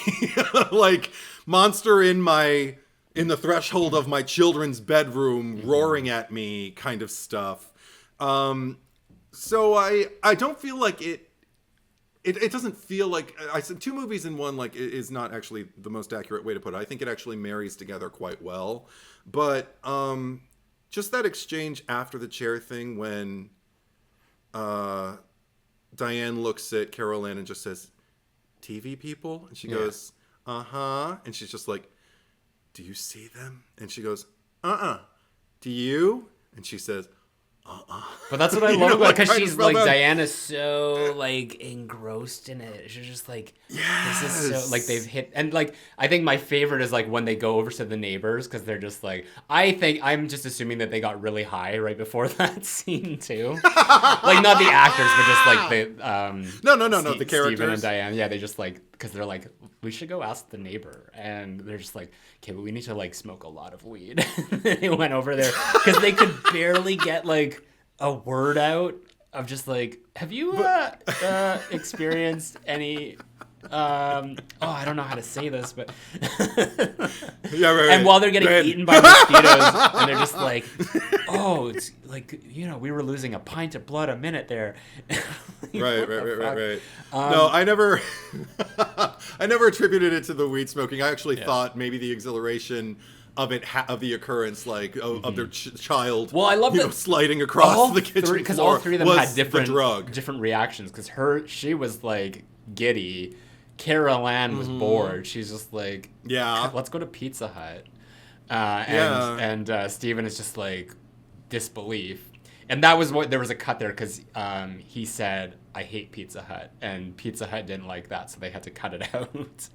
like monster in the threshold of my children's bedroom, roaring at me kind of stuff. So I don't feel like it doesn't feel like, I said 2 movies in one, like, is not actually the most accurate way to put it. I think it actually marries together quite well. But just that exchange after the chair thing when Diane looks at Carol Ann and just says, TV people? And she goes, uh-huh. And she's just like, do you see them? And she goes, uh-uh. Do you? And she says, but that's what I love about, because she's like, Diana's so like engrossed in it. She's just like, this is so, like, they've hit, and like, I think my favorite is like when they go over to the neighbors, because they're just like, I'm just assuming that they got really high right before that scene too. Like not the actors, but just like the no, the characters. Steven and Diane, they just like, because they're like, we should go ask the neighbor, and they're just like, okay, but we need to like smoke a lot of weed. They went over there because they could barely get like a word out of just like, have you experienced any I don't know how to say this, but and while they're getting eaten by mosquitoes, and they're just like, oh, it's like, we were losing a pint of blood a minute there. Right. No, I never attributed it to the weed smoking. I actually thought maybe the exhilaration of it, of the occurrence, like of their child. Well, I love that sliding across the kitchen floor, because all three of them had different reactions. Because she was like giddy, Carol Ann was bored. She's just like, Yeah. let's go to Pizza Hut. Yeah. And Steven is just like disbelief. And that was what there was a cut there because he said, "I hate Pizza Hut," and Pizza Hut didn't like that, so they had to cut it out.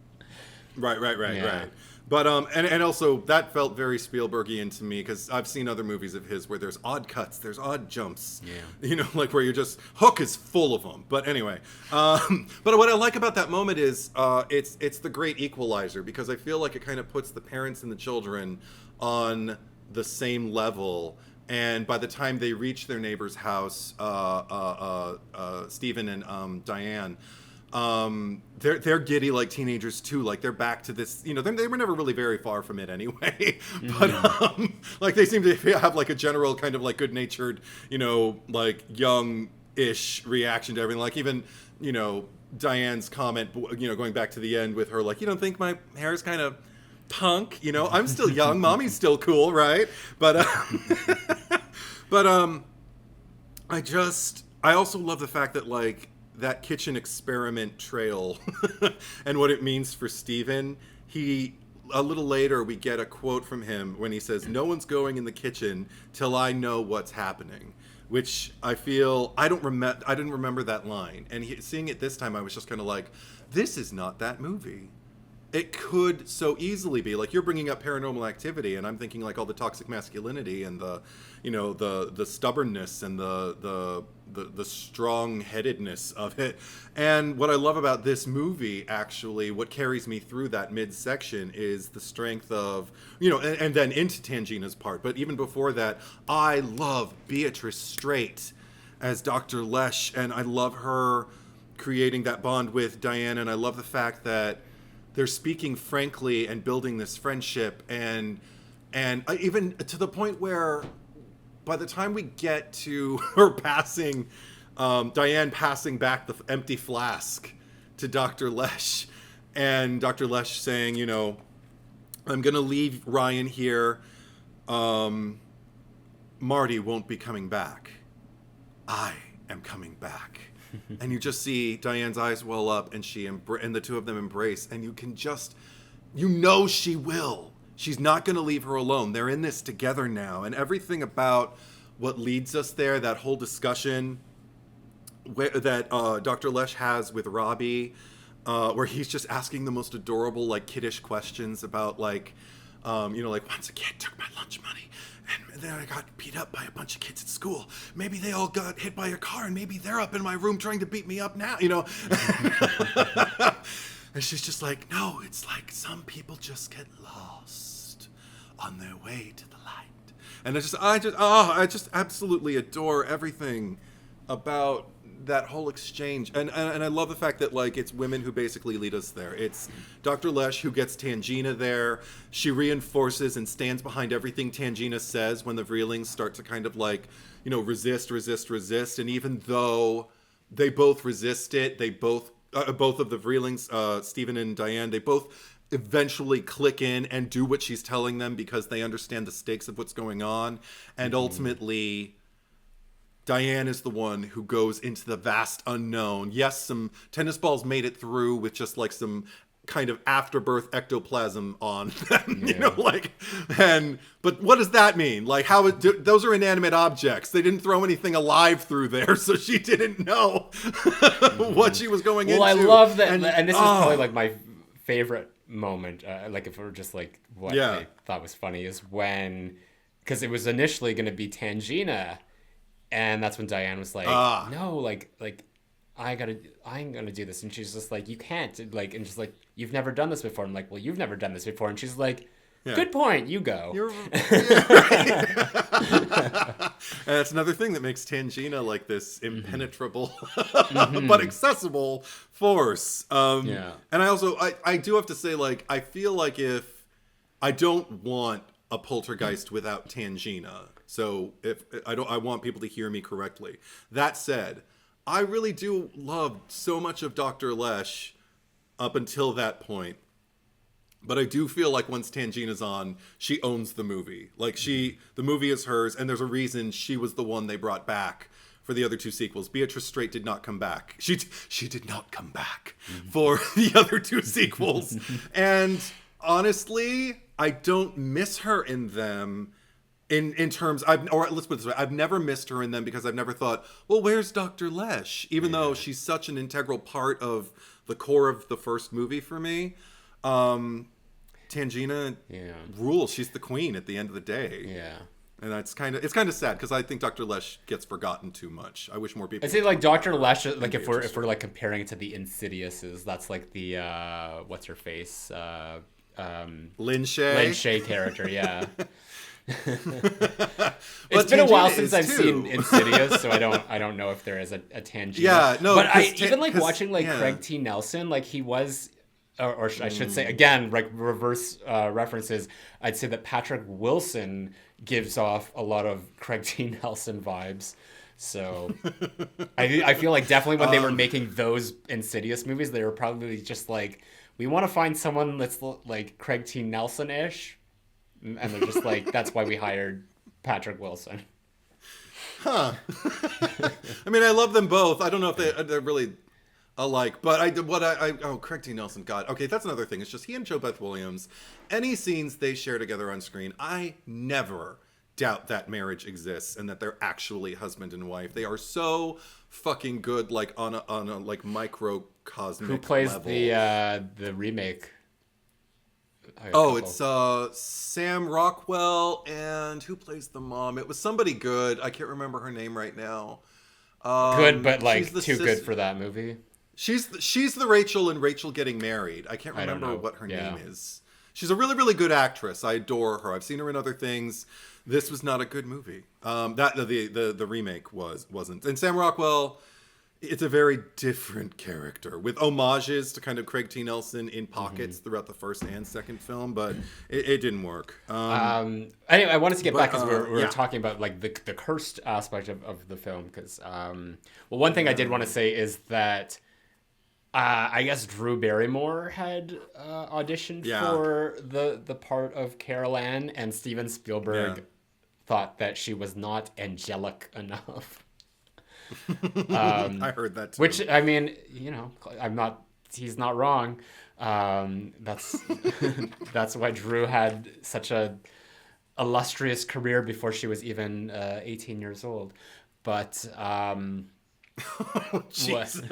Right. Yeah. But and also that felt very Spielbergian to me because I've seen other movies of his where there's odd cuts, there's odd jumps. Yeah. You know, like where you're just Hook is full of them. But anyway, but what I like about that moment is it's the great equalizer because I feel like it kind of puts the parents and the children on the same level. And by the time they reach their neighbor's house, Stephen and Diane, they're giddy like teenagers too. Like they're back to this, you know, they were never really very far from it anyway. But like they seem to have like a general kind of like good-natured, you know, like young-ish reaction to everything. Like even, you know, Diane's comment, you know, going back to the end with her, like, you don't think my hair is kind of punk, you know, I'm still young, mommy's still cool, right? But I also love the fact that like that kitchen experiment trail and what it means for Steven. A little later we get a quote from him when he says, "No one's going in the kitchen till I know what's happening," which I feel I didn't remember that line, and seeing it this time I was just kind of like, this is not that movie. It could so easily be like you're bringing up Paranormal Activity, and I'm thinking like all the toxic masculinity and the, you know, the stubbornness and the strong-headedness of it. And what I love about this movie, actually, what carries me through that midsection is the strength of, you know, and then into Tangina's part. But even before that, I love Beatrice Straight as Dr. Lesh, and I love her creating that bond with Diane, and I love the fact that they're speaking frankly and building this friendship, and even to the point where by the time we get to her passing, Diane passing back the empty flask to Dr. Lesh, and Dr. Lesh saying, you know, I'm going to leave Ryan here. Marty won't be coming back. I am coming back. And you just see Diane's eyes well up, and and the two of them embrace, and you can just, you know, she will. She's not going to leave her alone. They're in this together now, and everything about what leads us there, that whole discussion that Dr. Lesh has with Robbie, where he's just asking the most adorable, like, kiddish questions about, like, you know, like, once a kid took my lunch money, and then I got beat up by a bunch of kids at school. Maybe they all got hit by a car, and maybe they're up in my room trying to beat me up now, you know? And she's just like, no, it's like some people just get lost on their way to the light. And I just absolutely adore everything about that whole exchange. And I love the fact that, like, it's women who basically lead us there. It's Dr. Lesh who gets Tangina there. She reinforces and stands behind everything Tangina says when the Vreelings start to kind of, like, you know, resist. And even though they both resist it, they both of the Vreelings, Stephen and Diane, they both eventually click in and do what she's telling them because they understand the stakes of what's going on. And ultimately, Diane is the one who goes into the vast unknown. Yes, some tennis balls made it through with just like some kind of afterbirth ectoplasm on them, you know, like, but what does that mean? Like, those are inanimate objects. They didn't throw anything alive through there, so she didn't know what she was going into. Well, I love that, and this is probably like my favorite moment, like if we're just like what I thought was funny is when, because it was initially going to be Tangina, and that's when Diane was like, no, like I'm gonna do this, and she's just like, you can't, like, and she's like, you've never done this before. I'm like, well, you've never done this before, and she's like, good point, you go. Right. And that's another thing that makes Tangina like this impenetrable but accessible force. And I do have to say, like, I feel like if I don't want a poltergeist without Tangina. So I want people to hear me correctly. That said, I really do love so much of Dr. Lesh up until that point. But I do feel like once Tangina's on, she owns the movie. Like the movie is hers, and there's a reason she was the one they brought back for the other two sequels. Beatrice Straight did not come back. She did not come back for the other two sequels. And honestly, I don't miss her in them in terms, or let's put it this way, I've never missed her in them because I've never thought, well, where's Dr. Lesh? Even though she's such an integral part of the core of the first movie for me. Tangina rules. She's the queen at the end of the day. Yeah. And it's kind of sad because I think Dr. Lesh gets forgotten too much. I wish more people. I'd say like Dr. Lesh, like if we're like comparing it to the Insidiouses, that's like the what's her face, Lin Shay character, yeah. It's been a while since I've seen Insidious, so I don't know if there is a Tangina. Yeah, no. But I even like watching like Craig T. Nelson, like he was. Or I should say, again, like reverse references, I'd say that Patrick Wilson gives off a lot of Craig T. Nelson vibes. So I feel like definitely when they were making those Insidious movies, they were probably just like, we want to find someone that's like Craig T. Nelson-ish. And they're just like, that's why we hired Patrick Wilson. Huh. I mean, I love them both. I don't know if they're really alike, but Craig T. Nelson, God. Okay, that's another thing. It's just he and Joe Beth Williams, any scenes they share together on screen, I never doubt that marriage exists and that they're actually husband and wife. They are so fucking good, like on a like microcosmic Who plays level. the remake? It's Sam Rockwell, and who plays the mom? It was somebody good. I can't remember her name right now. Good, but like too good for that movie. She's the Rachel in Rachel Getting Married. I can't remember what her name is. She's a really, really good actress. I adore her. I've seen her in other things. This was not a good movie. The remake wasn't. And Sam Rockwell, it's a very different character with homages to kind of Craig T. Nelson in pockets throughout the first and second film, but it didn't work. Anyway, I wanted to get back because we were talking about like the cursed aspect of the film. Because one thing I did want to say is that I guess Drew Barrymore had auditioned for the part of Carol Ann, and Steven Spielberg thought that she was not angelic enough. I heard that too. Which, I mean, he's not wrong. That's why Drew had such a illustrious career before she was even 18 years old. But Jesus.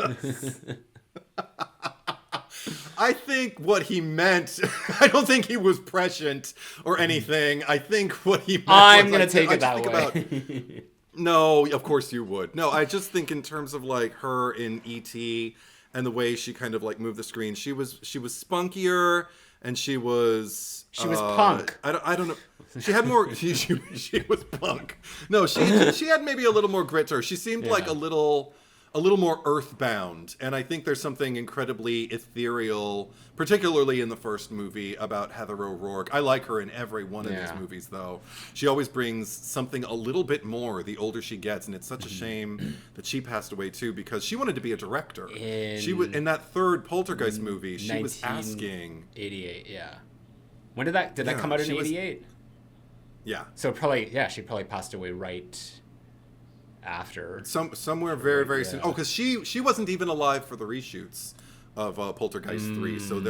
I think what he meant, I don't think he was prescient or anything. I think what he meant I'm going to take it that way. No, of course you would. No, I just think in terms of like her in E.T. and the way she kind of like moved the screen, she was spunkier and she was punk. I don't know. She had more. She was punk. No, she had maybe a little more grit to her. She seemed like a little more earthbound, and I think there's something incredibly ethereal, particularly in the first movie, about Heather O'Rourke. I like her in every one of these movies, though. She always brings something a little bit more the older she gets, and it's such a shame that she passed away too, because she wanted to be a director. She was in that third Poltergeist movie. She was asking 88. Yeah. When did that come out in 88? Yeah. So she probably passed away right after. Somewhere very, very soon. Oh, because she wasn't even alive for the reshoots of Poltergeist 3. So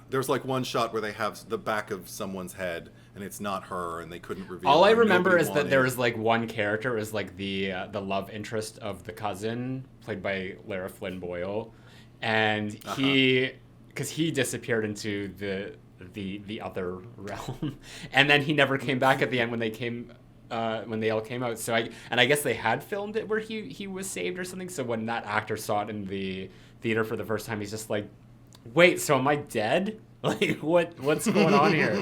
there's like one shot where they have the back of someone's head and it's not her, and they couldn't reveal. All I remember is that there was like one character is like the love interest of the cousin, played by Lara Flynn Boyle, and because he disappeared into the other realm, and then he never came back at the end when they all came out. So I guess they had filmed it where he was saved or something. So when that actor saw it in the theater for the first time, he's just like, wait, so am I dead? Like, what's going on here?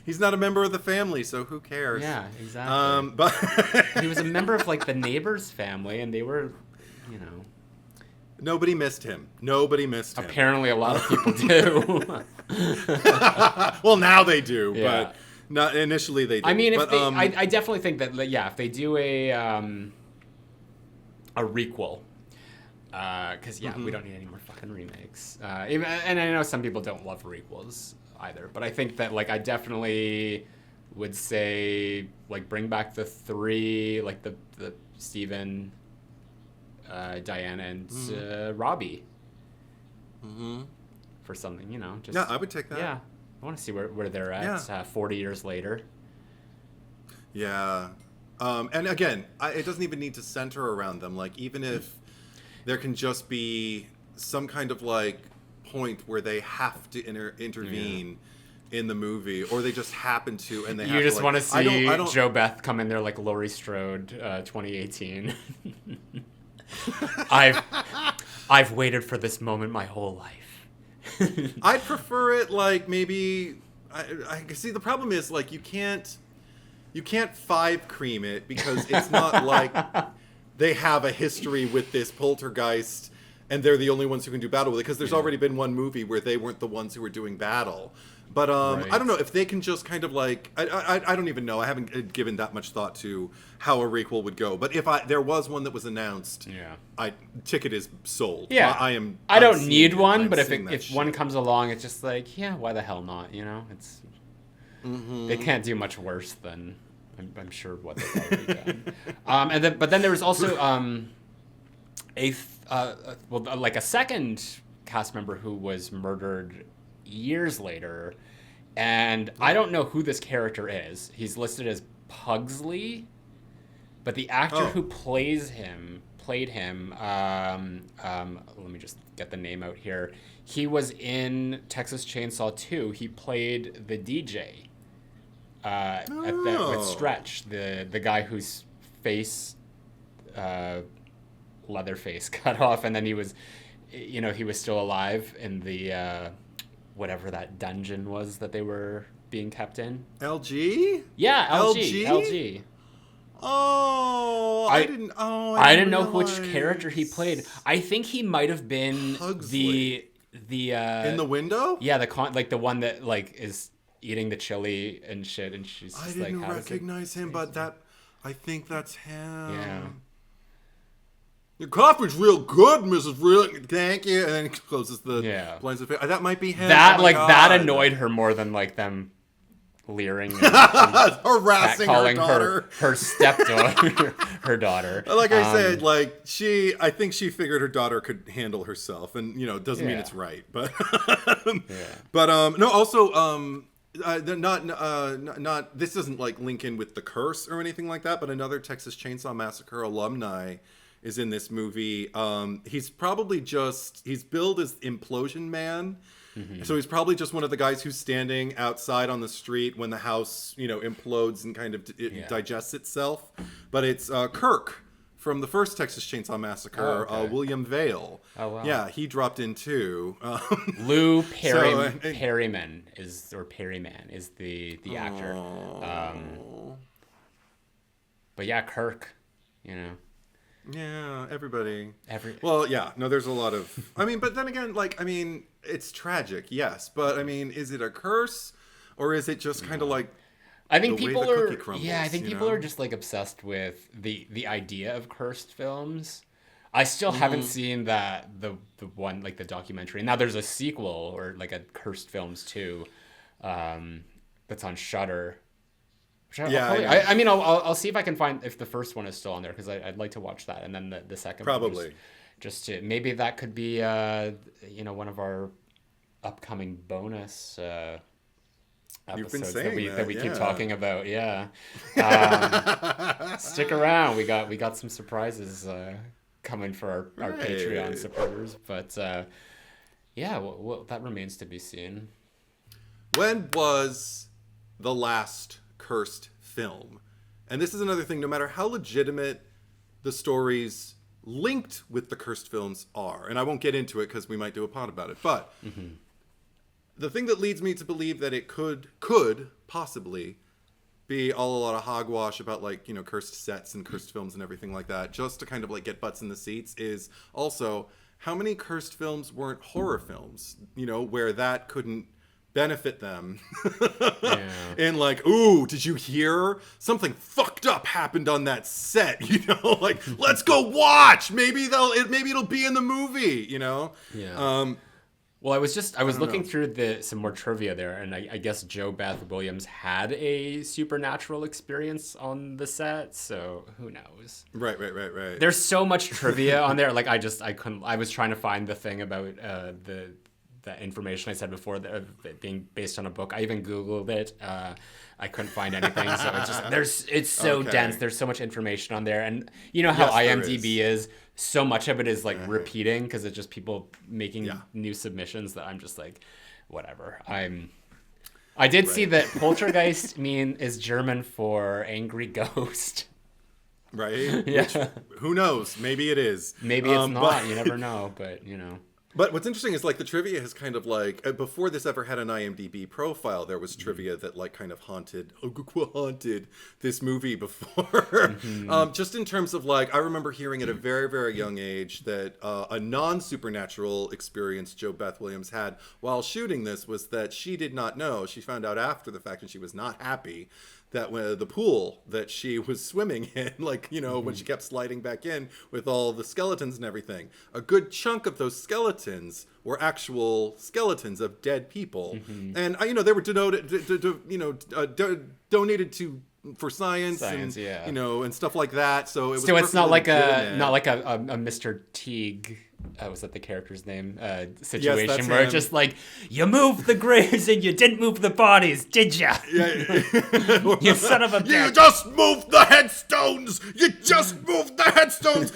He's not a member of the family, so who cares? Yeah, exactly. But he was a member of like the neighbor's family, and they were, Nobody missed him. Apparently a lot of people do. Well, now they do, but not initially they did. I mean, I definitely think that if they do a requel, because we don't need any more fucking remakes. And I know some people don't love requels either, but I think that like I definitely would say like bring back the three, like the Steven, Diana, and Robbie. Mm-hmm. For something, you know, just yeah, I would take that. Yeah, I want to see where they're at 40 years later. Yeah, and again, it doesn't even need to center around them. Like, even if there can just be some kind of like point where they have to intervene in the movie, or they just happen to, and they you have just to, want like, to see Joe Beth come in there like Laurie Strode, 2018. I've waited for this moment my whole life. I'd prefer it like maybe. I see the problem is like you can't 5 cream it because it's not like they have a history with this poltergeist and they're the only ones who can do battle with it, because there's already been one movie where they weren't the ones who were doing battle. But Right. I don't know if they can just kind of like I don't even know. I haven't given that much thought to how a requel would go. But if there was one that was announced, ticket is sold. Yeah, I don't need one, but if one comes along, it's just like, yeah, why the hell not? You know, it's they can't do much worse than I'm sure what they've already done. But then there was also a second cast member who was murdered years later, and I don't know who this character is. He's listed as Pugsley, but the actor who played him. Let me just get the name out here. He was in Texas Chainsaw 2. He played the DJ with Stretch, the guy whose face, Leatherface, cut off, and then he was still alive in the whatever that dungeon was that they were being kept in. LG? Yeah, LG. Oh, I didn't know which character he played. I think he might have been Pugsley. the in the window. Yeah, the one that like is eating the chili and shit, and she's just I didn't recognize him, but I think that's him. Yeah. Your coffee's real good, Mrs. Real. Thank you. And then he closes the blinds. That might be him. That annoyed her more than like them leering and harassing her daughter. her stepdaughter, her daughter. Like I said, like I think she figured her daughter could handle herself, and doesn't mean it's right, but no. Also, not this doesn't like link in with The Curse or anything like that, but another Texas Chainsaw Massacre alumni is in this movie. He's probably he's billed as Implosion Man. Mm-hmm. So he's probably just one of the guys who's standing outside on the street when the house, implodes and kind of digests itself. But it's Kirk from the first Texas Chainsaw Massacre, William Vale. Oh, wow. Yeah, he dropped in too. Lou Perryman is the actor. But yeah, Kirk, Yeah, everybody. Well, yeah, no, there's a lot of... but then again, it's tragic, yes. But, is it a curse? Or is it just kind of like I think people are... crumbles, I think people are just, obsessed with the idea of cursed films. I still haven't seen the one, the documentary. Now there's a sequel, or, a Cursed Films 2, that's on Shudder. I'll see if I can find if the first one is still on there, because I'd like to watch that, and then the second probably one just to maybe that could be one of our upcoming bonus episodes that we keep talking about. Stick around, we got some surprises coming for our Patreon supporters, but well, that remains to be seen. When was the last cursed film? And this is another thing, no matter how legitimate the stories linked with the cursed films are, and I won't get into it because we might do a pod about it, but the thing that leads me to believe that it could possibly be all a lot of hogwash about cursed sets and cursed films and everything like that, just to kind of get butts in the seats, is also how many cursed films weren't horror films, where that couldn't benefit them in ooh, did you hear something fucked up happened on that set? Let's go watch. Maybe it'll be in the movie. Well, I was don't looking know. through some more trivia there, and I guess Jo Beth Williams had a supernatural experience on the set, so who knows? Right. There's so much trivia on there. Like I couldn't. I was trying to find the thing about the information I said before, it being based on a book. I even Googled it. I couldn't find anything. So it's so Okay. dense. There's so much information on there, and you know how Yes, there IMDb is. So much of it is like repeating because it's just people making Yeah. new submissions that I'm just like, whatever. I did see Right. that Poltergeist is German for angry ghost. Right? Yeah. Which, who knows? Maybe it is. Maybe it's not. But, You never know, but you know. but what's interesting is like the trivia has kind of like before this ever had an IMDb profile, there was trivia that like kind of haunted this movie before. Just in terms of like, I remember hearing at a very, very young age that a non-supernatural experience Jo Beth Williams had while shooting this was that she did not know. She found out after the fact, and she was not happy that the pool that she was swimming in, like, you know, when she kept sliding back in with all the skeletons and everything, a good chunk of those skeletons were actual skeletons of dead people. And, you know, they were donated to for science and, Yeah. you know, and stuff like that. So it was So it's not like legitimate. a Mr. Teague. Was that the character's name? Situation that's where it's him. just like, you moved the graves and you didn't move the bodies, did ya? You son of a You bitch. just moved the headstones! You just moved the headstones!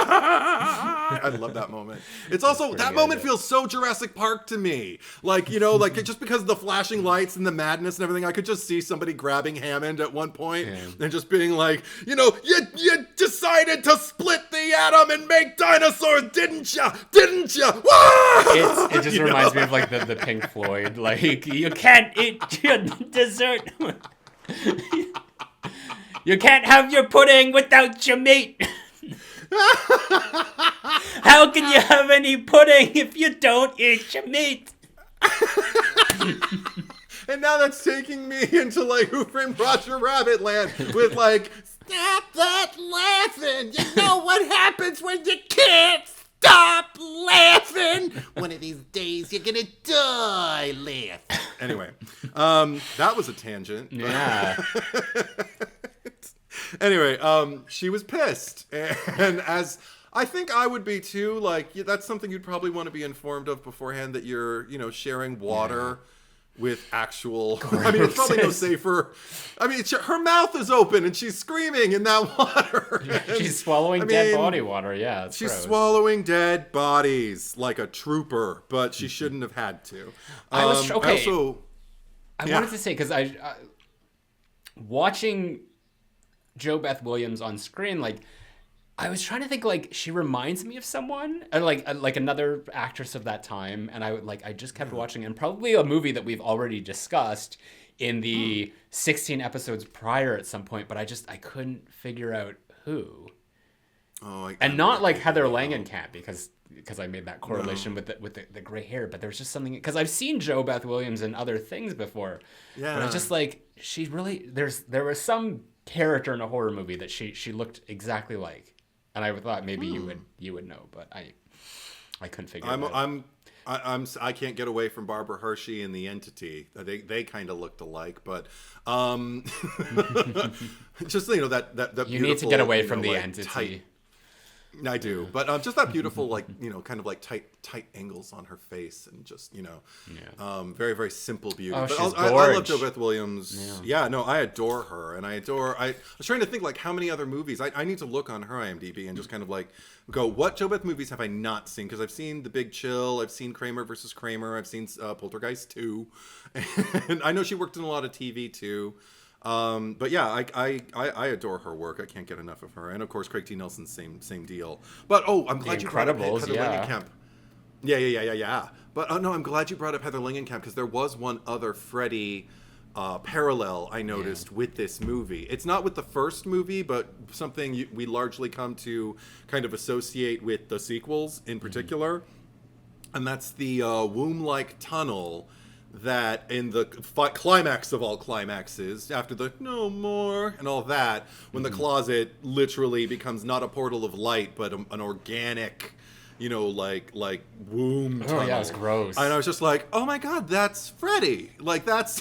I love that moment. It's also, that good. moment feels so Jurassic Park to me. Like, you know, like just because of the flashing lights and the madness and everything, I could just see somebody grabbing Hammond at one point and just being like, you know, you decided to split the atom and make dinosaurs, didn't ya? Didn't ya? It just reminds me of like the Pink Floyd, like, you can't eat your dessert. You can't have your pudding without your meat. How can you have any pudding if you don't eat your meat? And now that's taking me into like Who Framed Roger Rabbit land with like, stop that laughing. You know what happens when you can't stop laughing. One of these days you're gonna die laughing. Anyway, that was a tangent. Yeah. Anyway, she was pissed, and as I think I would be too. Like, that's something you'd probably want to be informed of beforehand, that you're, you know, sharing water with actual. I mean, it's probably no safer. I mean, her mouth is open and she's screaming in that water. She's swallowing dead body water. Yeah, it's she's gross. swallowing dead bodies like a trooper, but she shouldn't have had to. I was okay. I Yeah. wanted to say, because I watching Jo Beth Williams on screen, like, I was trying to think, like, she reminds me of someone, like another actress of that time, and I just kept watching, and probably a movie that we've already discussed in the 16 episodes prior at some point, but I couldn't figure out who. And not like Heather Langenkamp, because I made that correlation with the gray hair, but there was just something, because I've seen Jo Beth Williams in other things before, but I was just like, she really, there was some character in a horror movie that she looked exactly like. And I thought maybe you would know, but I couldn't figure it out. I can't get away from Barbara Hershey and The Entity. They kind of looked alike, but just, you know, that You need to get away from The like, Entity. tight, I do, but just that beautiful, like, you know, kind of like tight angles on her face, and just, you know, very, very simple beauty. Oh, but she's I love gorge. Jo Beth Williams. Yeah, no, I adore her, and I was trying to think like how many other movies. I need to look on her IMDb and just kind of like go, what Jo Beth movies have I not seen? Because I've seen The Big Chill, I've seen Kramer versus Kramer, I've seen Poltergeist 2, and I know she worked in a lot of TV too. But yeah, I adore her work. I can't get enough of her, and of course Craig T. Nelson's same deal. But I'm glad you brought up Heather Langenkamp. Yeah. But no, I'm glad you brought up Heather Langenkamp, because there was one other Freddy parallel I noticed with this movie. It's not with the first movie, but something we largely come to kind of associate with the sequels in particular, and that's the womb-like tunnel that in the climax of all climaxes, after the no more and all that, when the closet literally becomes not a portal of light, but an organic like womb tunnel. Oh yeah, it was gross. And I was just like, oh my God, that's Freddy. Like that's,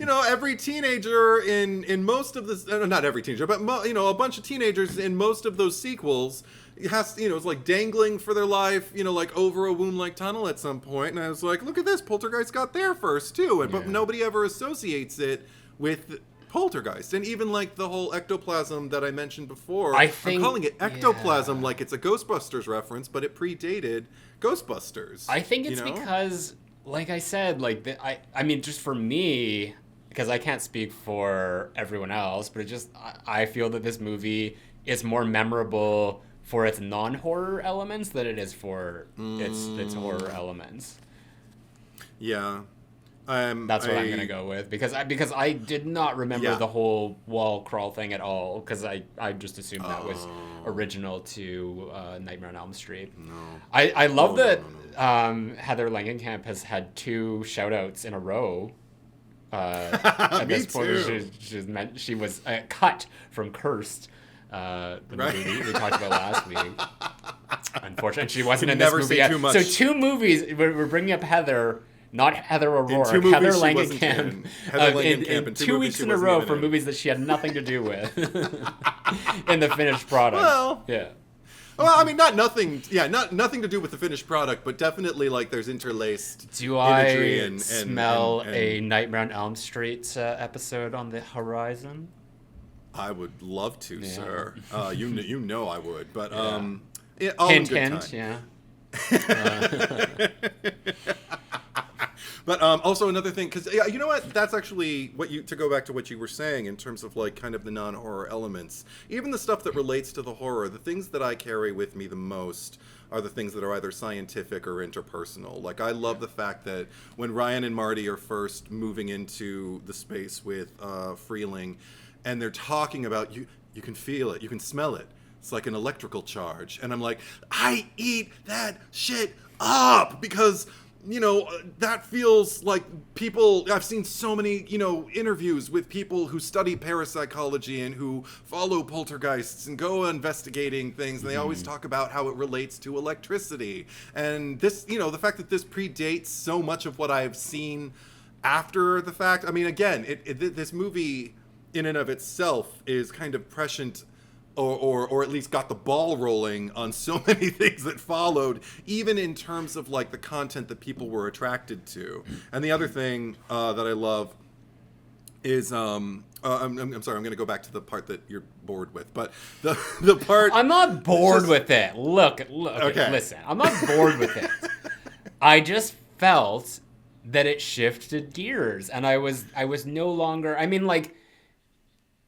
every teenager in most of this, not every teenager, but a bunch of teenagers in most of those sequels it's like dangling for their life, like over a womb-like tunnel at some point. And I was like, look at this, Poltergeist got there first too. But nobody ever associates it with Poltergeist. And even like the whole ectoplasm that I mentioned before, I'm calling it ectoplasm like it's a Ghostbusters reference, but it predated Ghostbusters. I think it's because, like I said, like I mean, just for me, because I can't speak for everyone else, but I feel that this movie is more memorable for its non-horror elements than it is for its horror elements. Yeah. That's what I'm gonna go with because I did not remember the whole wall crawl thing at all because I just assumed that was original to Nightmare on Elm Street. No. I love that Heather Langenkamp has had 2 shout-outs in a row. At this point, she was cut from Cursed. The movie we talked about last week. Unfortunately, she wasn't in this movie yet. So 2 movies. We're bringing up Heather, not Heather O'Rourke. Heather Langenkamp. In 2 weeks in a row for movies that she had nothing to do with in the finished product. Well, yeah. Well, I mean, nothing to do with the finished product, but definitely like there's interlaced imagery and smell a Nightmare on Elm Street episode on the horizon? I would love to, sir. You know I would, but hint, yeah. But also another thing, because you know what? That's actually to go back to what you were saying in terms of like kind of the non-horror elements. Even the stuff that relates to the horror, the things that I carry with me the most are the things that are either scientific or interpersonal. Like I love the fact that when Ryan and Marty are first moving into the space with Freeling, and they're talking about you can feel it, you can smell it. It's like an electrical charge. And I'm like, I eat that shit up because, that feels like people, I've seen so many, interviews with people who study parapsychology and who follow poltergeists and go investigating things. And they always talk about how it relates to electricity. And this, the fact that this predates so much of what I've seen after the fact. I mean, again, this movie in and of itself is kind of prescient or at least got the ball rolling on so many things that followed, even in terms of like the content that people were attracted to. And the other thing that I love is I'm sorry, I'm going to go back to the part that you're bored with, but the part I'm not bored with it. Look, okay. Listen, I'm not bored with it. I just felt that it shifted gears, and I was no longer. I mean, like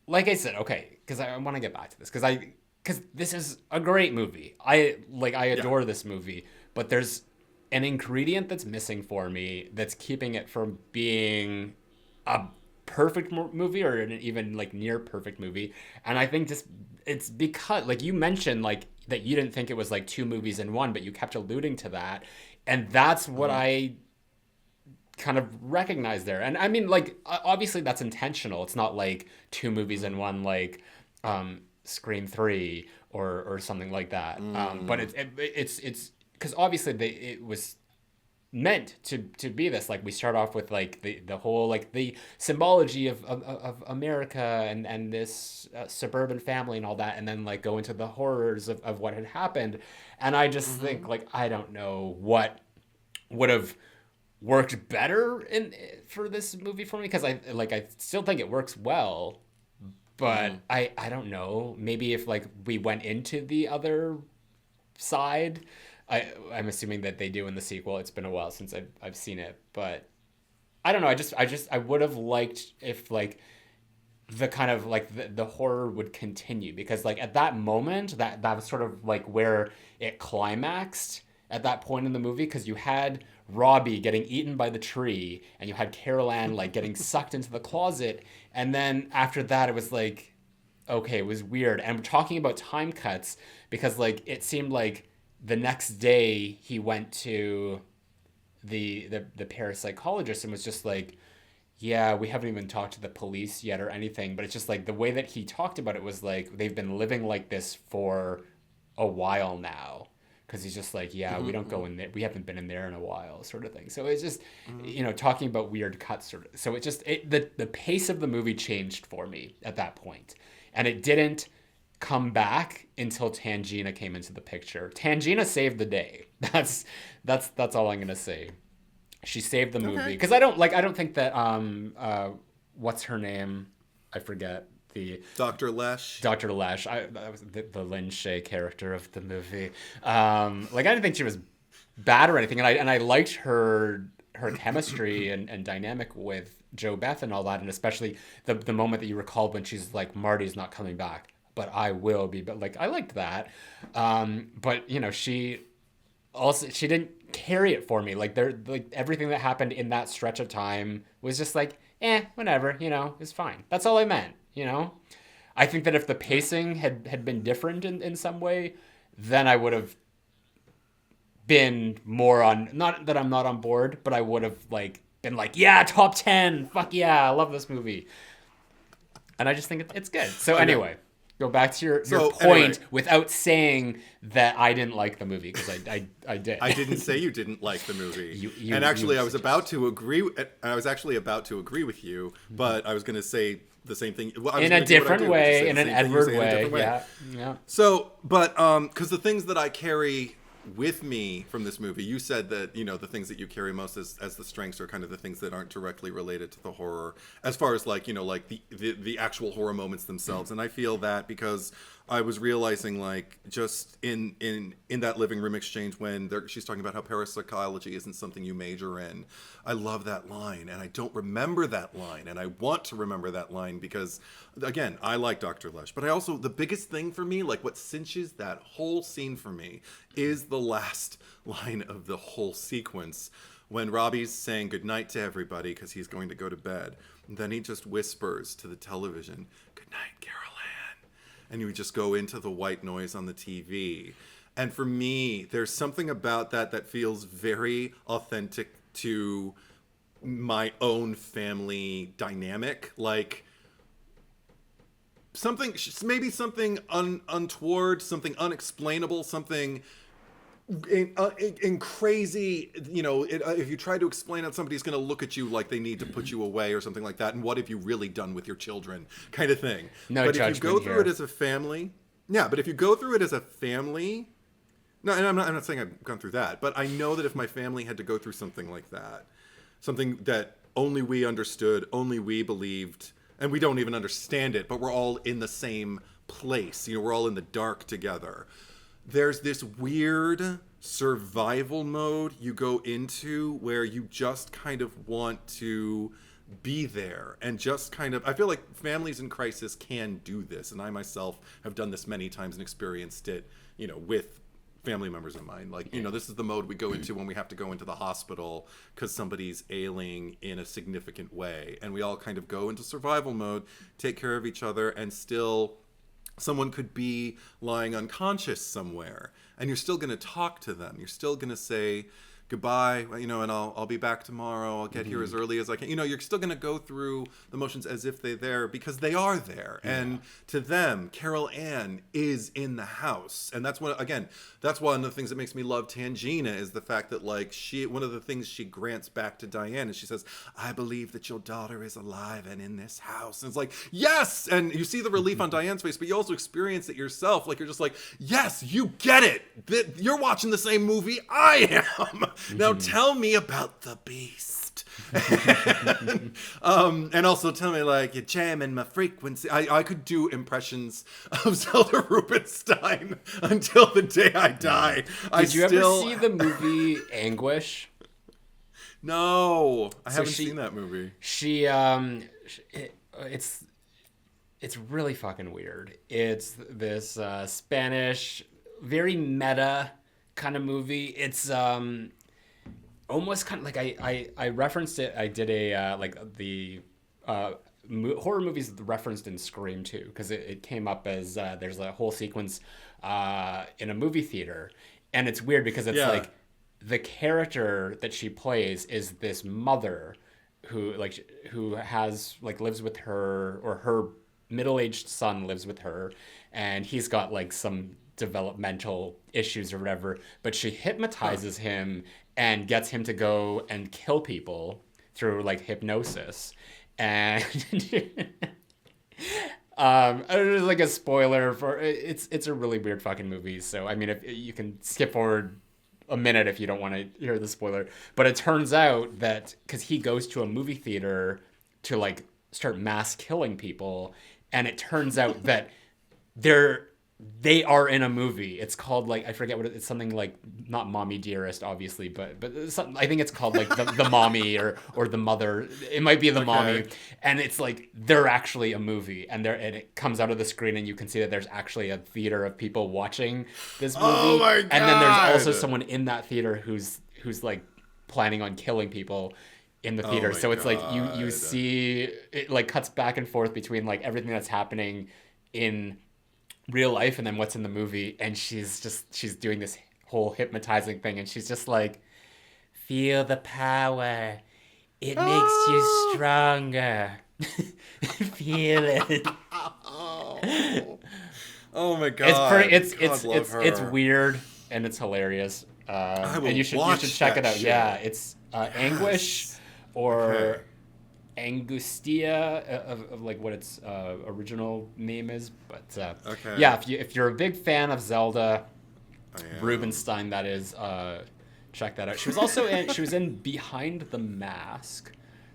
I said, okay. Because I want to get back to this, because this is a great movie. I adore this movie, but there's an ingredient that's missing for me that's keeping it from being a perfect movie or an even like near perfect movie. And I think just it's because like you mentioned like that you didn't think it was like 2 movies in one, but you kept alluding to that, and that's what I kind of recognize there. And I mean, like obviously that's intentional. It's not like 2 movies in one, like Scream 3 or something like that. But it's because obviously it was meant to be this. Like we start off with like the whole like the symbology of America and this suburban family and all that, and then like go into the horrors of what had happened. And I just think like I don't know what would have worked better for this movie for me, because I still think it works well. But I don't know. Maybe if like we went into the other side, I'm assuming that they do in the sequel. It's been a while since I've seen it, but I don't know. I would have liked if like the kind of like the horror would continue, because like at that moment that was sort of like where it climaxed at that point in the movie, because you had Robbie getting eaten by the tree and you had Carol Ann like getting sucked into the closet, and then after that it was like, okay, it was weird. And we're talking about time cuts, because like it seemed like the next day he went to the parapsychologist and was just like, yeah, we haven't even talked to the police yet or anything, but it's just like the way that he talked about it was like they've been living like this for a while now, because he's just like, yeah, we don't go in there. We haven't been in there in a while, sort of thing. So it's just, talking about weird cuts. So it just, the pace of the movie changed for me at that point. And it didn't come back until Tangina came into the picture. Tangina saved the day. That's all I'm going to say. She saved the movie. Because I don't think that, what's her name? I forget. Dr. Lesh. Dr. Lesh. That was the Lin Shaye character of the movie. I didn't think she was bad or anything, and I liked her chemistry and dynamic with Jo Beth and all that, and especially the moment that you recalled when she's like, Marty's not coming back, but I will be. But I liked that. But she didn't carry it for me. Everything that happened in that stretch of time was just whatever. It's fine. That's all I meant. I think that if the pacing had been different in some way, then I would have been more on, not that I'm not on board, but I would have been yeah, top 10. Fuck yeah, I love this movie. And I just think it's good. So anyway, go back to your point without saying that I didn't like the movie, because I did. I didn't say you didn't like the movie. I was about to agree. I was actually about to agree with you, but I was going to say the same thing in a different way, in an Edward way. Yeah. So, but because the things that I carry with me from this movie, you said that the things that you carry most as the strengths are kind of the things that aren't directly related to the horror, as far as the actual horror moments themselves. And I feel that because I was realizing just in that living room exchange when she's talking about how parapsychology isn't something you major in. I love that line, and I don't remember that line, and I want to remember that line because, again, I like Dr. Lesh, but I also, the biggest thing for me, what cinches that whole scene for me, is the last line of the whole sequence when Robbie's saying goodnight to everybody because he's going to go to bed. And then he just whispers to the television, "Good night, Carol Ann." And you just go into the white noise on the TV. And for me, there's something about that feels very authentic to my own family dynamic. Something untoward, something unexplainable, something in crazy, if you try to explain it, somebody's going to look at you like they need to put you away or something like that. And what have you really done with your children, kind of thing. But if you go through it as a family, but if you go through it as a family, no, and I'm not saying I've gone through that, but I know that if my family had to go through something like that, something that only we understood, only we believed, and we don't even understand it, but we're all in the same place. We're all in the dark together. There's this weird survival mode you go into where you just kind of want to be there and just kind of, I feel like families in crisis can do this. And I myself have done this many times and experienced it, with family members of mine. This is the mode we go into when we have to go into the hospital because somebody's ailing in a significant way. And we all kind of go into survival mode, take care of each other, and still someone could be lying unconscious somewhere. And you're still going to talk to them. You're still going to say goodbye, and I'll be back tomorrow. I'll get here as early as I can. You're still going to go through the motions as if they're there because they are there. Yeah. And to them, Carol Ann is in the house. And that's one of the things that makes me love Tangina is the fact that one of the things she grants back to Diane is she says, "I believe that your daughter is alive and in this house." And it's yes! And you see the relief on Diane's face, but you also experience it yourself. You're just yes, you get it. You're watching the same movie I am. Now tell me about the beast. And also tell me you're jamming my frequency. I could do impressions of Zelda Rubinstein until the day I die. Did you ever see the movie Anguish? No, I haven't seen that movie. It's really fucking weird. It's this Spanish, very meta kind of movie. It's almost kind of I referenced it. I did a horror movies referenced in Scream 2 because it came up as there's a whole sequence in a movie theater, and it's weird because it's the character that she plays is this mother who has lives with her, or her middle-aged son lives with her, and he's got some developmental issues or whatever, but she hypnotizes him and gets him to go and kill people through like hypnosis. And it's like a spoiler for it's a really weird fucking movie. So I mean, if you can skip forward a minute if you don't want to hear the spoiler, but it turns out that because he goes to a movie theater to like start mass killing people, and it turns out that they are in a movie. It's called like, I forget what it's something like, not Mommy Dearest obviously, but I think it's called like the Mommy or the Mother. It might be the Mommy, and it's like they're actually a movie, and it comes out of the screen and you can see that there's actually a theater of people watching this movie. Oh my God. And then there's also someone in that theater who's like planning on killing people in the theater. So it's like you see it like cuts back and forth between like everything that's happening in real life and then what's in the movie, and she's doing this whole hypnotizing thing, and she's just like, feel the power, it makes you stronger. Feel it. Oh my God. It's weird and it's hilarious, and you should check it out. Shit. Yeah, it's Anguish or Angustia of like what its original name is, but yeah, if you're a big fan of Zelda Rubinstein, that is, check that out. She was also in Behind the Mask.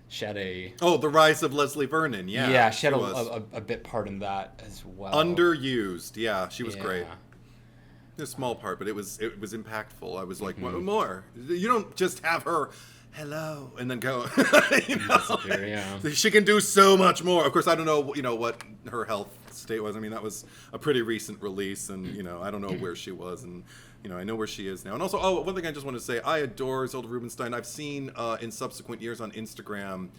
She had the Rise of Leslie Vernon. Yeah, she had a bit part in that as well. Underused. Yeah, she was great. A small part, but it was impactful. I was like, what more? You don't just have her hello and then go. She can do so much more. Of course, I don't know what her health state was. I mean, that was a pretty recent release, and I don't know where she was, and I know where she is now. And also, one thing I just want to say, I adore Zelda Rubinstein. I've seen in subsequent years on Instagram,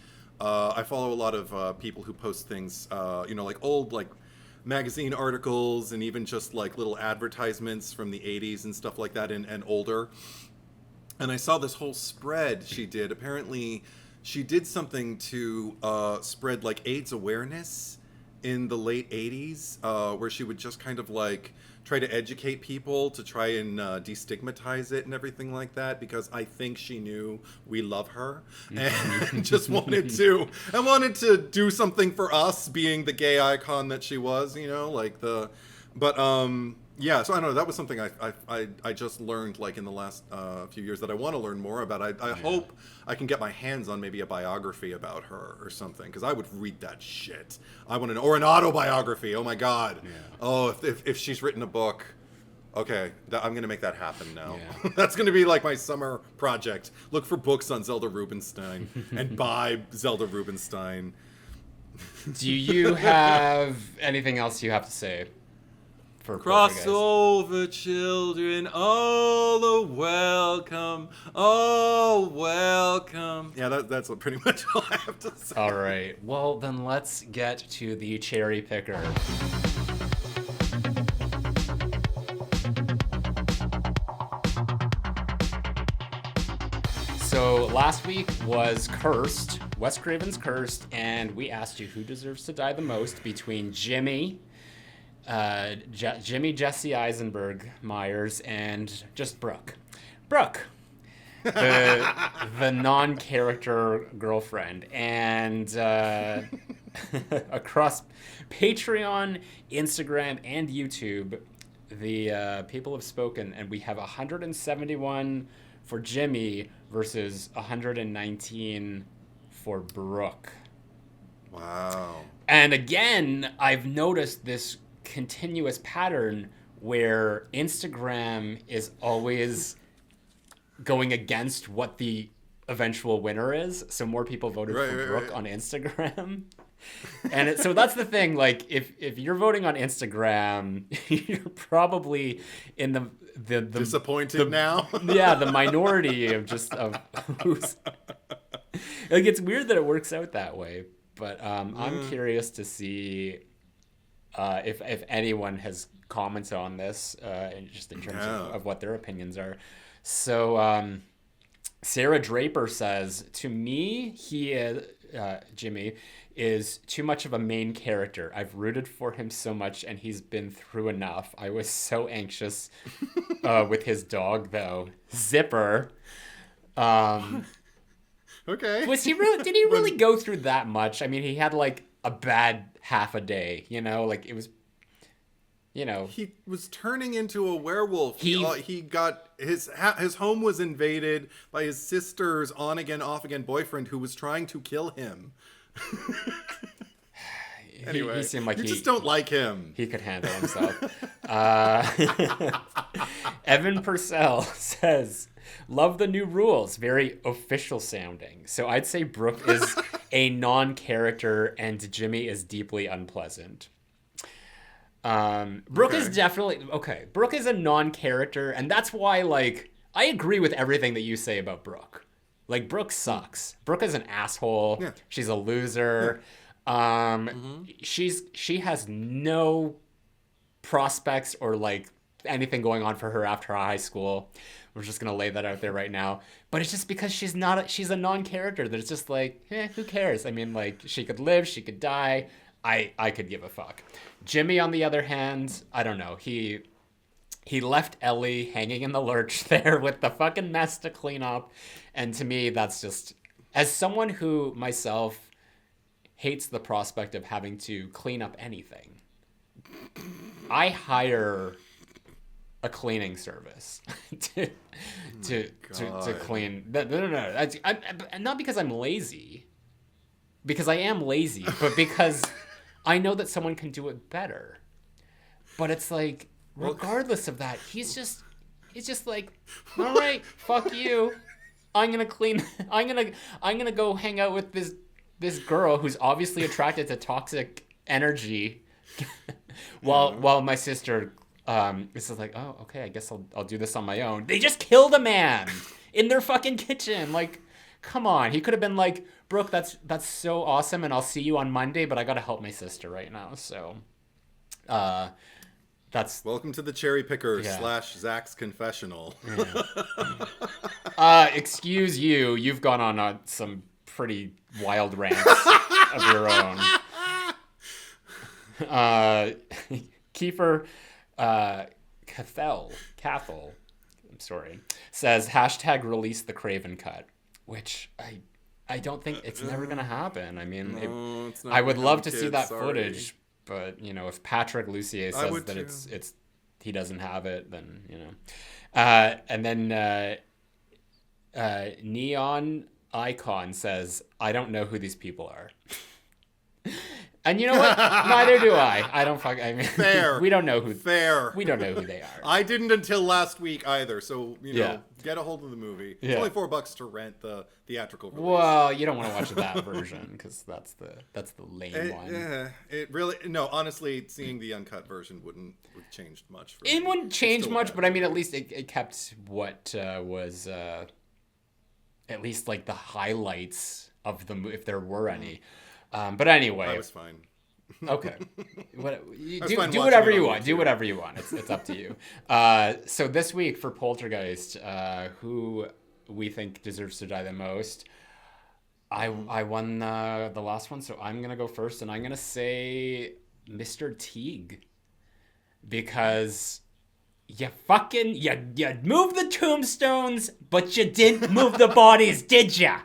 I follow a lot of people who post things, like old like magazine articles and even just like little advertisements from the 80s and stuff like that, and older. And I saw this whole spread she did. Apparently, she did something to spread like AIDS awareness in the late 80s, where she would just kind of like try to educate people to try and destigmatize it and everything like that, because I think she knew we love her and just wanted to do something for us, being the gay icon that she was, yeah, so I don't know. That was something I just learned like in the last few years that I want to learn more about. I hope I can get my hands on maybe a biography about her or something, because I would read that shit. I want to know, or an autobiography. Oh my God. Yeah. Oh, if she's written a book, okay, I'm gonna make that happen now. Yeah. That's gonna be like my summer project. Look for books on Zelda Rubinstein and buy Zelda Rubinstein. Do you have anything else you have to say? Crossover children, all are welcome, all welcome. Yeah, that's pretty much all I have to say. All right, well then let's get to the cherry picker. So last week was Cursed, Wes Craven's Cursed, and we asked you who deserves to die the most between Jimmy Jesse Eisenberg Myers and just Brooke, the non-character girlfriend. And across Patreon, Instagram, and YouTube, the people have spoken, and we have 171 for Jimmy versus 119 for Brooke. Wow. And again, I've noticed this continuous pattern where Instagram is always going against what the eventual winner is. So more people voted for Brooke on Instagram. And so that's the thing. Like, if you're voting on Instagram, you're probably in the disappointed now. Yeah, the minority of who's. Like, it's weird that it works out that way. But I'm curious to see if anyone has commented on this, just in terms of what their opinions are. So Sarah Draper says, to me, Jimmy is too much of a main character. I've rooted for him so much, and he's been through enough. I was so anxious with his dog, though. Zipper. Okay. Was he really? Did he really go through that much? I mean, he had like a bad half a day. You know, like it was. You know, he was turning into a werewolf. He got his home was invaded by his sister's on again, off again boyfriend who was trying to kill him. Anyway, he seemed like you just don't like him. He could handle himself. Evan Purcell says, "Love the new rules. Very official sounding. So I'd say Brooke is a non-character and Jimmy is deeply unpleasant." Brooke is definitely Brooke is a non-character, and that's why, like, I agree with everything that you say about Brooke. Like, Brooke sucks. Brooke is an asshole. Yeah. She's a loser. She has no prospects or like anything going on for her after high school. We're just gonna lay that out there right now. But it's just because she's a non-character that it's just like, who cares? I mean, like, she could live, she could die. I could give a fuck. Jimmy, on the other hand, I don't know. He left Ellie hanging in the lurch there with the fucking mess to clean up. And to me, that's just, as someone who myself hates the prospect of having to clean up anything, I hire a cleaning service to clean. No. Not because I'm lazy, because I am lazy, but because I know that someone can do it better. But it's like, regardless of that, he's just like, all right, fuck you. I'm gonna clean. I'm gonna go hang out with this girl who's obviously attracted to toxic energy, while my sister is like, oh, okay, I guess I'll do this on my own. They just killed a man in their fucking kitchen. Like, come on. He could have been like, Brooke, that's so awesome, and I'll see you on Monday, but I gotta help my sister right now. So, that's welcome to the Cherry Picker / Zack's confessional. Yeah. Excuse you. You've gone on some pretty wild rants of your own. Kiefer Cathel, I'm sorry, says #release the Craven cut, which I don't think it's never gonna happen. I mean, I would love to see that footage, but you know, if Patrick Lussier says that it's he doesn't have it, then you know. And then Neon Icon says, I don't know who these people are. And you know what? Neither do I. I mean, fair. We don't know who. Fair. We don't know who they are. I didn't until last week either. So you know, get a hold of the movie. It's only $4 to rent the theatrical release. Well, you don't want to watch that version because that's the lame one. Yeah, it really honestly, seeing the uncut version wouldn't have changed much. It wouldn't change much, but I mean, at least it kept what was at least like the highlights of the movie, if there were any. But anyway, I was fine. Okay, do whatever you want. Do whatever you want. It's up to you. So this week for Poltergeist, who we think deserves to die the most, I won the last one, so I'm gonna go first, and I'm gonna say Mr. Teague, because you moved the tombstones, but you didn't move the bodies, did ya?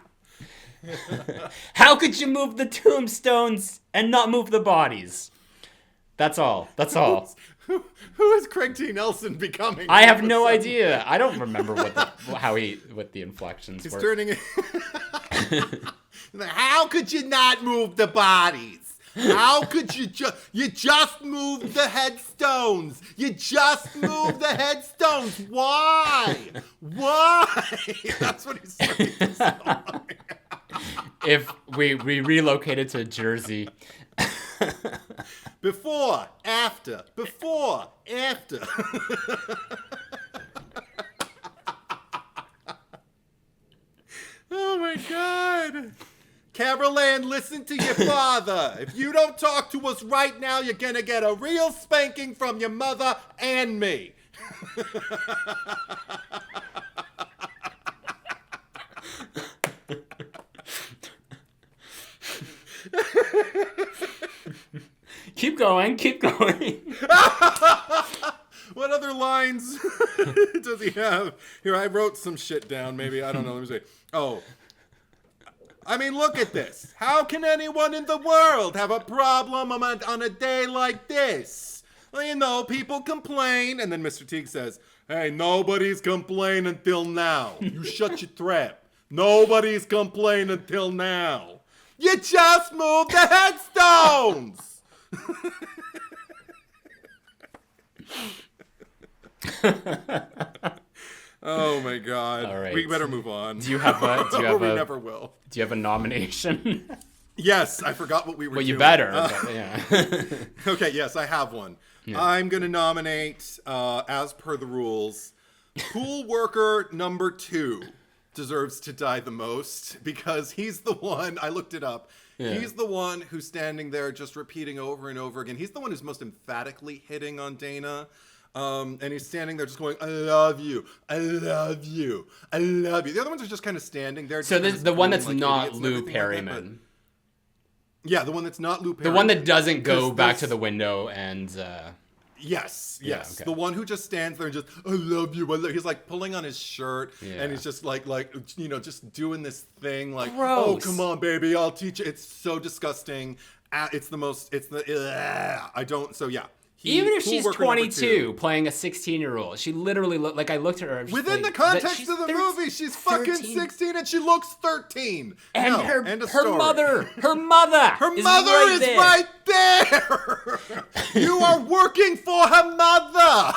How could you move the tombstones and not move the bodies? That's all. Who is Craig T. Nelson becoming? I have no idea. I don't remember what the inflections were. He's turning. How could you not move the bodies? How could you just move the headstones? You just move the headstones. Why? That's what he's saying. If we relocated to Jersey. Before, after. Oh my God. Carol Ann, listen to your father. If you don't talk to us right now, you're gonna get a real spanking from your mother and me. Keep going. Keep going. What other lines does he have? Here, I wrote some shit down. Maybe, I don't know. Let me see. Oh. I mean, look at this. How can anyone in the world have a problem on a day like this? Well, you know, people complain. And then Mr. Teague says, hey, nobody's complained until now. You shut your trap. Nobody's complained until now. You just moved the headstones. Oh my God! All right. We better move on. Do you have a? We never will. Do you have a nomination? Yes, I forgot what we were. Well, you doing. better. But, yeah. Okay, yes, I have one. Yeah. I'm gonna nominate, as per the rules, pool worker number 2 deserves to die the most because he's the one. I looked it up. Yeah. He's the one who's standing there just repeating over and over again. He's the one who's most emphatically hitting on Dana. And he's standing there just going, I love you. I love you. I love you. The other ones are just kind of standing there. So this, the one that's like not Lou Perryman. Like that, yeah, the one that's not Lou Perryman. The one that doesn't go back to the window and... Yes. Yeah, okay. The one who just stands there and just, I love you. He's like pulling on his shirt and he's just like, you know, just doing this thing like, gross. Oh, come on, baby. I'll teach you. It's so disgusting. I don't, so yeah. Even if she's 22 playing a 16-year-old, she literally looked like I looked at her. Within the context of the movie, she's fucking 16 and she looks 13. And her mother is right there. You are working for her mother.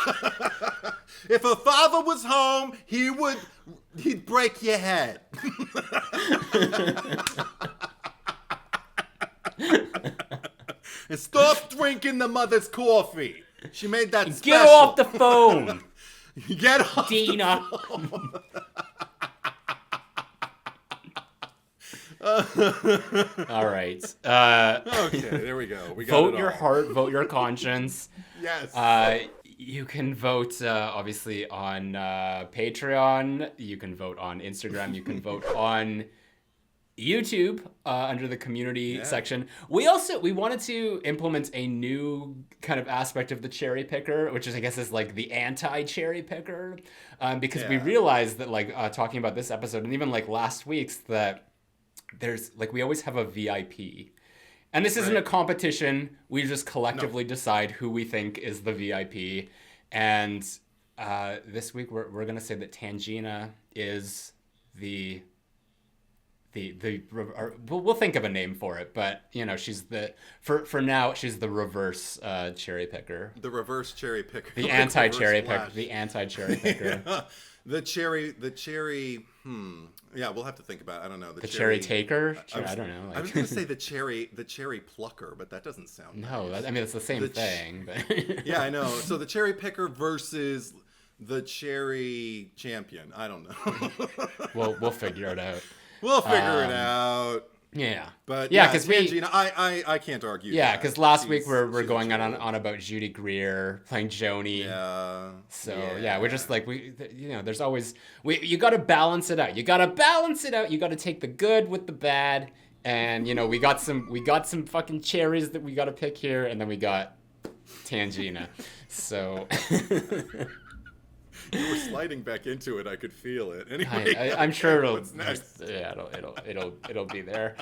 If her father was home, he'd break your head. And stop drinking the mother's coffee. She made that special. Get off the phone. Get off Dina. All right. Okay, there we go. We got vote your heart, vote your conscience. Yes. You can vote, obviously, on Patreon. You can vote on Instagram. You can vote on YouTube under the community section. We wanted to implement a new kind of aspect of the cherry picker, which is, I guess, is like the anti-cherry picker, because we realized that, like, talking about this episode and even like last week's, that there's like, we always have a VIP. And this isn't a competition. We just collectively decide who we think is the VIP. And this week we're going to say that Tangina is we'll think of a name for it, but you know, she's for now she's the reverse cherry picker. The reverse cherry picker. The anti-cherry picker. The anti-cherry picker. The cherry. Yeah, we'll have to think about it. I don't know. The cherry taker. I don't know. I was going to say the cherry plucker, but that doesn't sound. No, I mean it's the same thing. But yeah, I know. So the cherry picker versus the cherry champion. I don't know. We'll figure it out. We'll figure it out. Yeah, but because Tangina, I can't argue. Yeah, because last week we're going on about Judy Greer playing Joni. Yeah. So we're just like there's always you got to balance it out. You got to take the good with the bad, and we got some fucking cherries that we got to pick here, and then we got Tangina. So. You were sliding back into it. I could feel it. Anyway, I'm sure it'll. What's next? Yeah, it'll be there.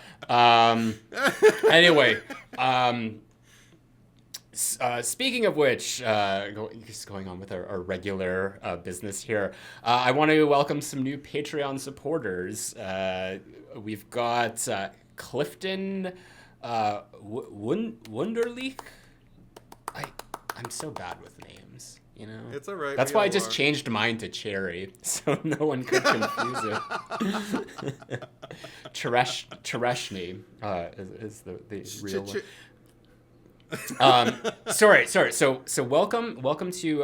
Anyway, speaking of which, just going on with our regular business here, I want to welcome some new Patreon supporters. We've got Clifton Wunderlich. I'm so bad with names. It's all right. That's why I just changed mine to Cherry, so no one could confuse it. Tereshny is the real one. Sorry. So welcome to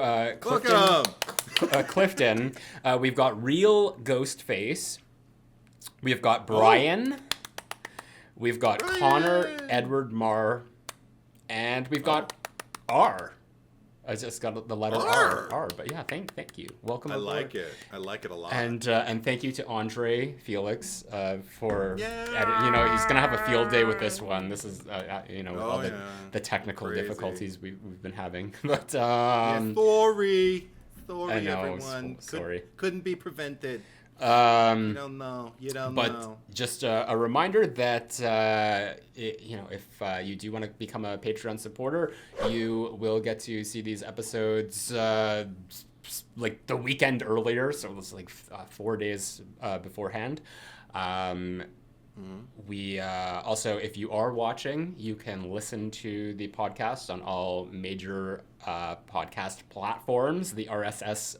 Clifton. We've got Real Ghostface. We've got Brian. We've got Connor Edward Marr, and we've got R. I just got the letter R. R. But yeah, thank you. Welcome. I aboard. like it. I like it a lot. And thank you to Andre Felix for he's gonna have a field day with this one. This is with all the technical difficulties we've been having. But sorry I know, everyone. Sorry. Couldn't be prevented. You don't know. But just a reminder that if you do want to become a Patreon supporter, you will get to see these episodes like the weekend earlier, so it's like 4 days beforehand. We also, if you are watching, you can listen to the podcast on all major podcast platforms. The RSS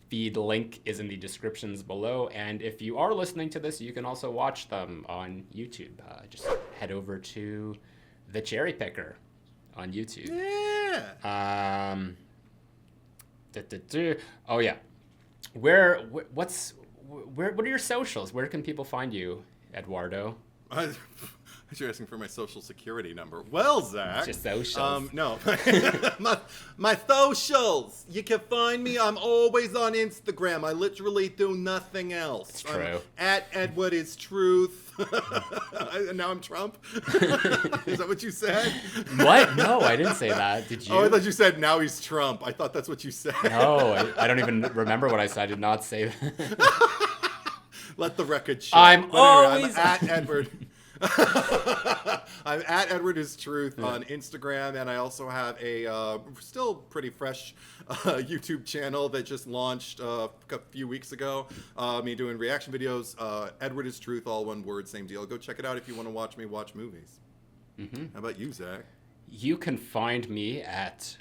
feed link is in the descriptions below, and if you are listening to this, you can also watch them on YouTube. Just head over to the Cherry Picker on YouTube. Yeah. Oh yeah. What are your socials? Where can people find you, Eduardo? You're asking for my social security number. Well, Zach. Just socials. No. my socials. You can find me. I'm always on Instagram. I literally do nothing else. It's true. At Edward is Truth. Now I'm Trump. Is that what you said? What? No, I didn't say that. Did you? Oh, I thought you said now he's Trump. I thought that's what you said. No, I don't even remember what I said. I did not say that. Let the record show. I'm always I'm at Edward. I'm at Edward is Truth on Instagram, and I also have a still pretty fresh YouTube channel that just launched a few weeks ago. Me doing reaction videos. Edward is Truth, all one word, same deal. Go check it out if you want to watch me watch movies. Mm-hmm. How about you, Zach? You can find me at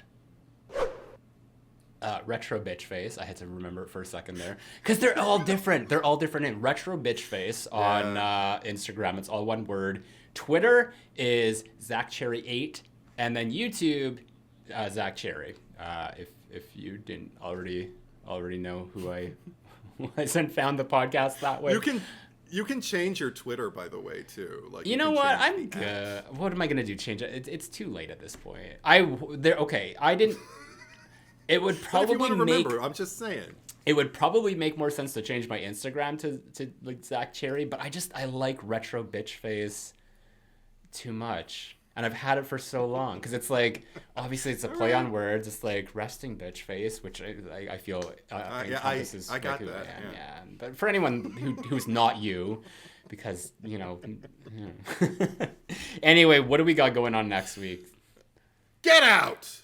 Retro Bitch Face. I had to remember it for a second there because they're all different. They're all different in Retro Bitch Face on Instagram. It's all one word. Twitter is ZachCherry8, and then YouTube, Zach Cherry. If you didn't already know who I was and found the podcast that way. You can change your Twitter, by the way, too. Like you know what? I'm good. What am I gonna do? Change it? It's too late at this point. I didn't. It would probably remember, I'm just saying. It would probably make more sense to change my Instagram to like Zach Cherry, but I like Retro Bitch Face too much, and I've had it for so long because it's like obviously it's a play on words. It's like resting bitch face, which I feel encompasses I got who that. I am. Yeah. But for anyone who's not you, because Anyway, what do we got going on next week? Get out.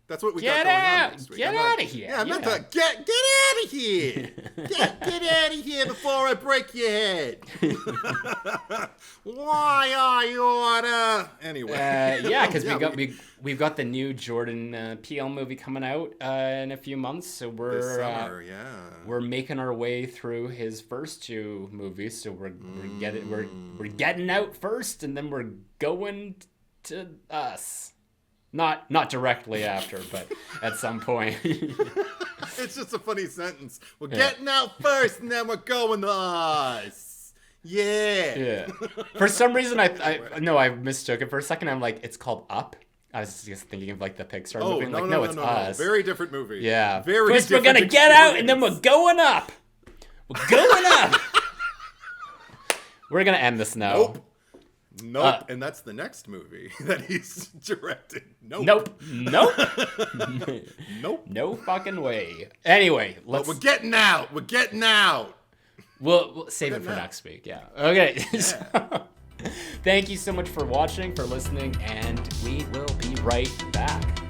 That's what we got going on next week. Get out of here. Yeah, I meant to get out of here. Get out of here before I break your head. Why are you order? Anyway. Because we've got the new Jordan Peele movie coming out in a few months, so this summer, we're making our way through his first two movies. So we're getting out first, and then we're going to us. Not directly after, but at some point. It's just a funny sentence. We're getting out first, and then we're going to us. Yeah. For some reason, I mistook it. For a second, I'm like, it's called Up. I was just thinking of like the Pixar movie. No, it's us. Very different movie. Yeah. First, we're gonna get out, and then we're going up. We're going up. We're gonna end this now. Nope. And that's the next movie that he's directed. Nope. Nope. No fucking way. Anyway, we're getting out. We're getting out. We'll save it for next week. Yeah. Okay. Yeah. So, thank you so much for watching, for listening, and we will be right back.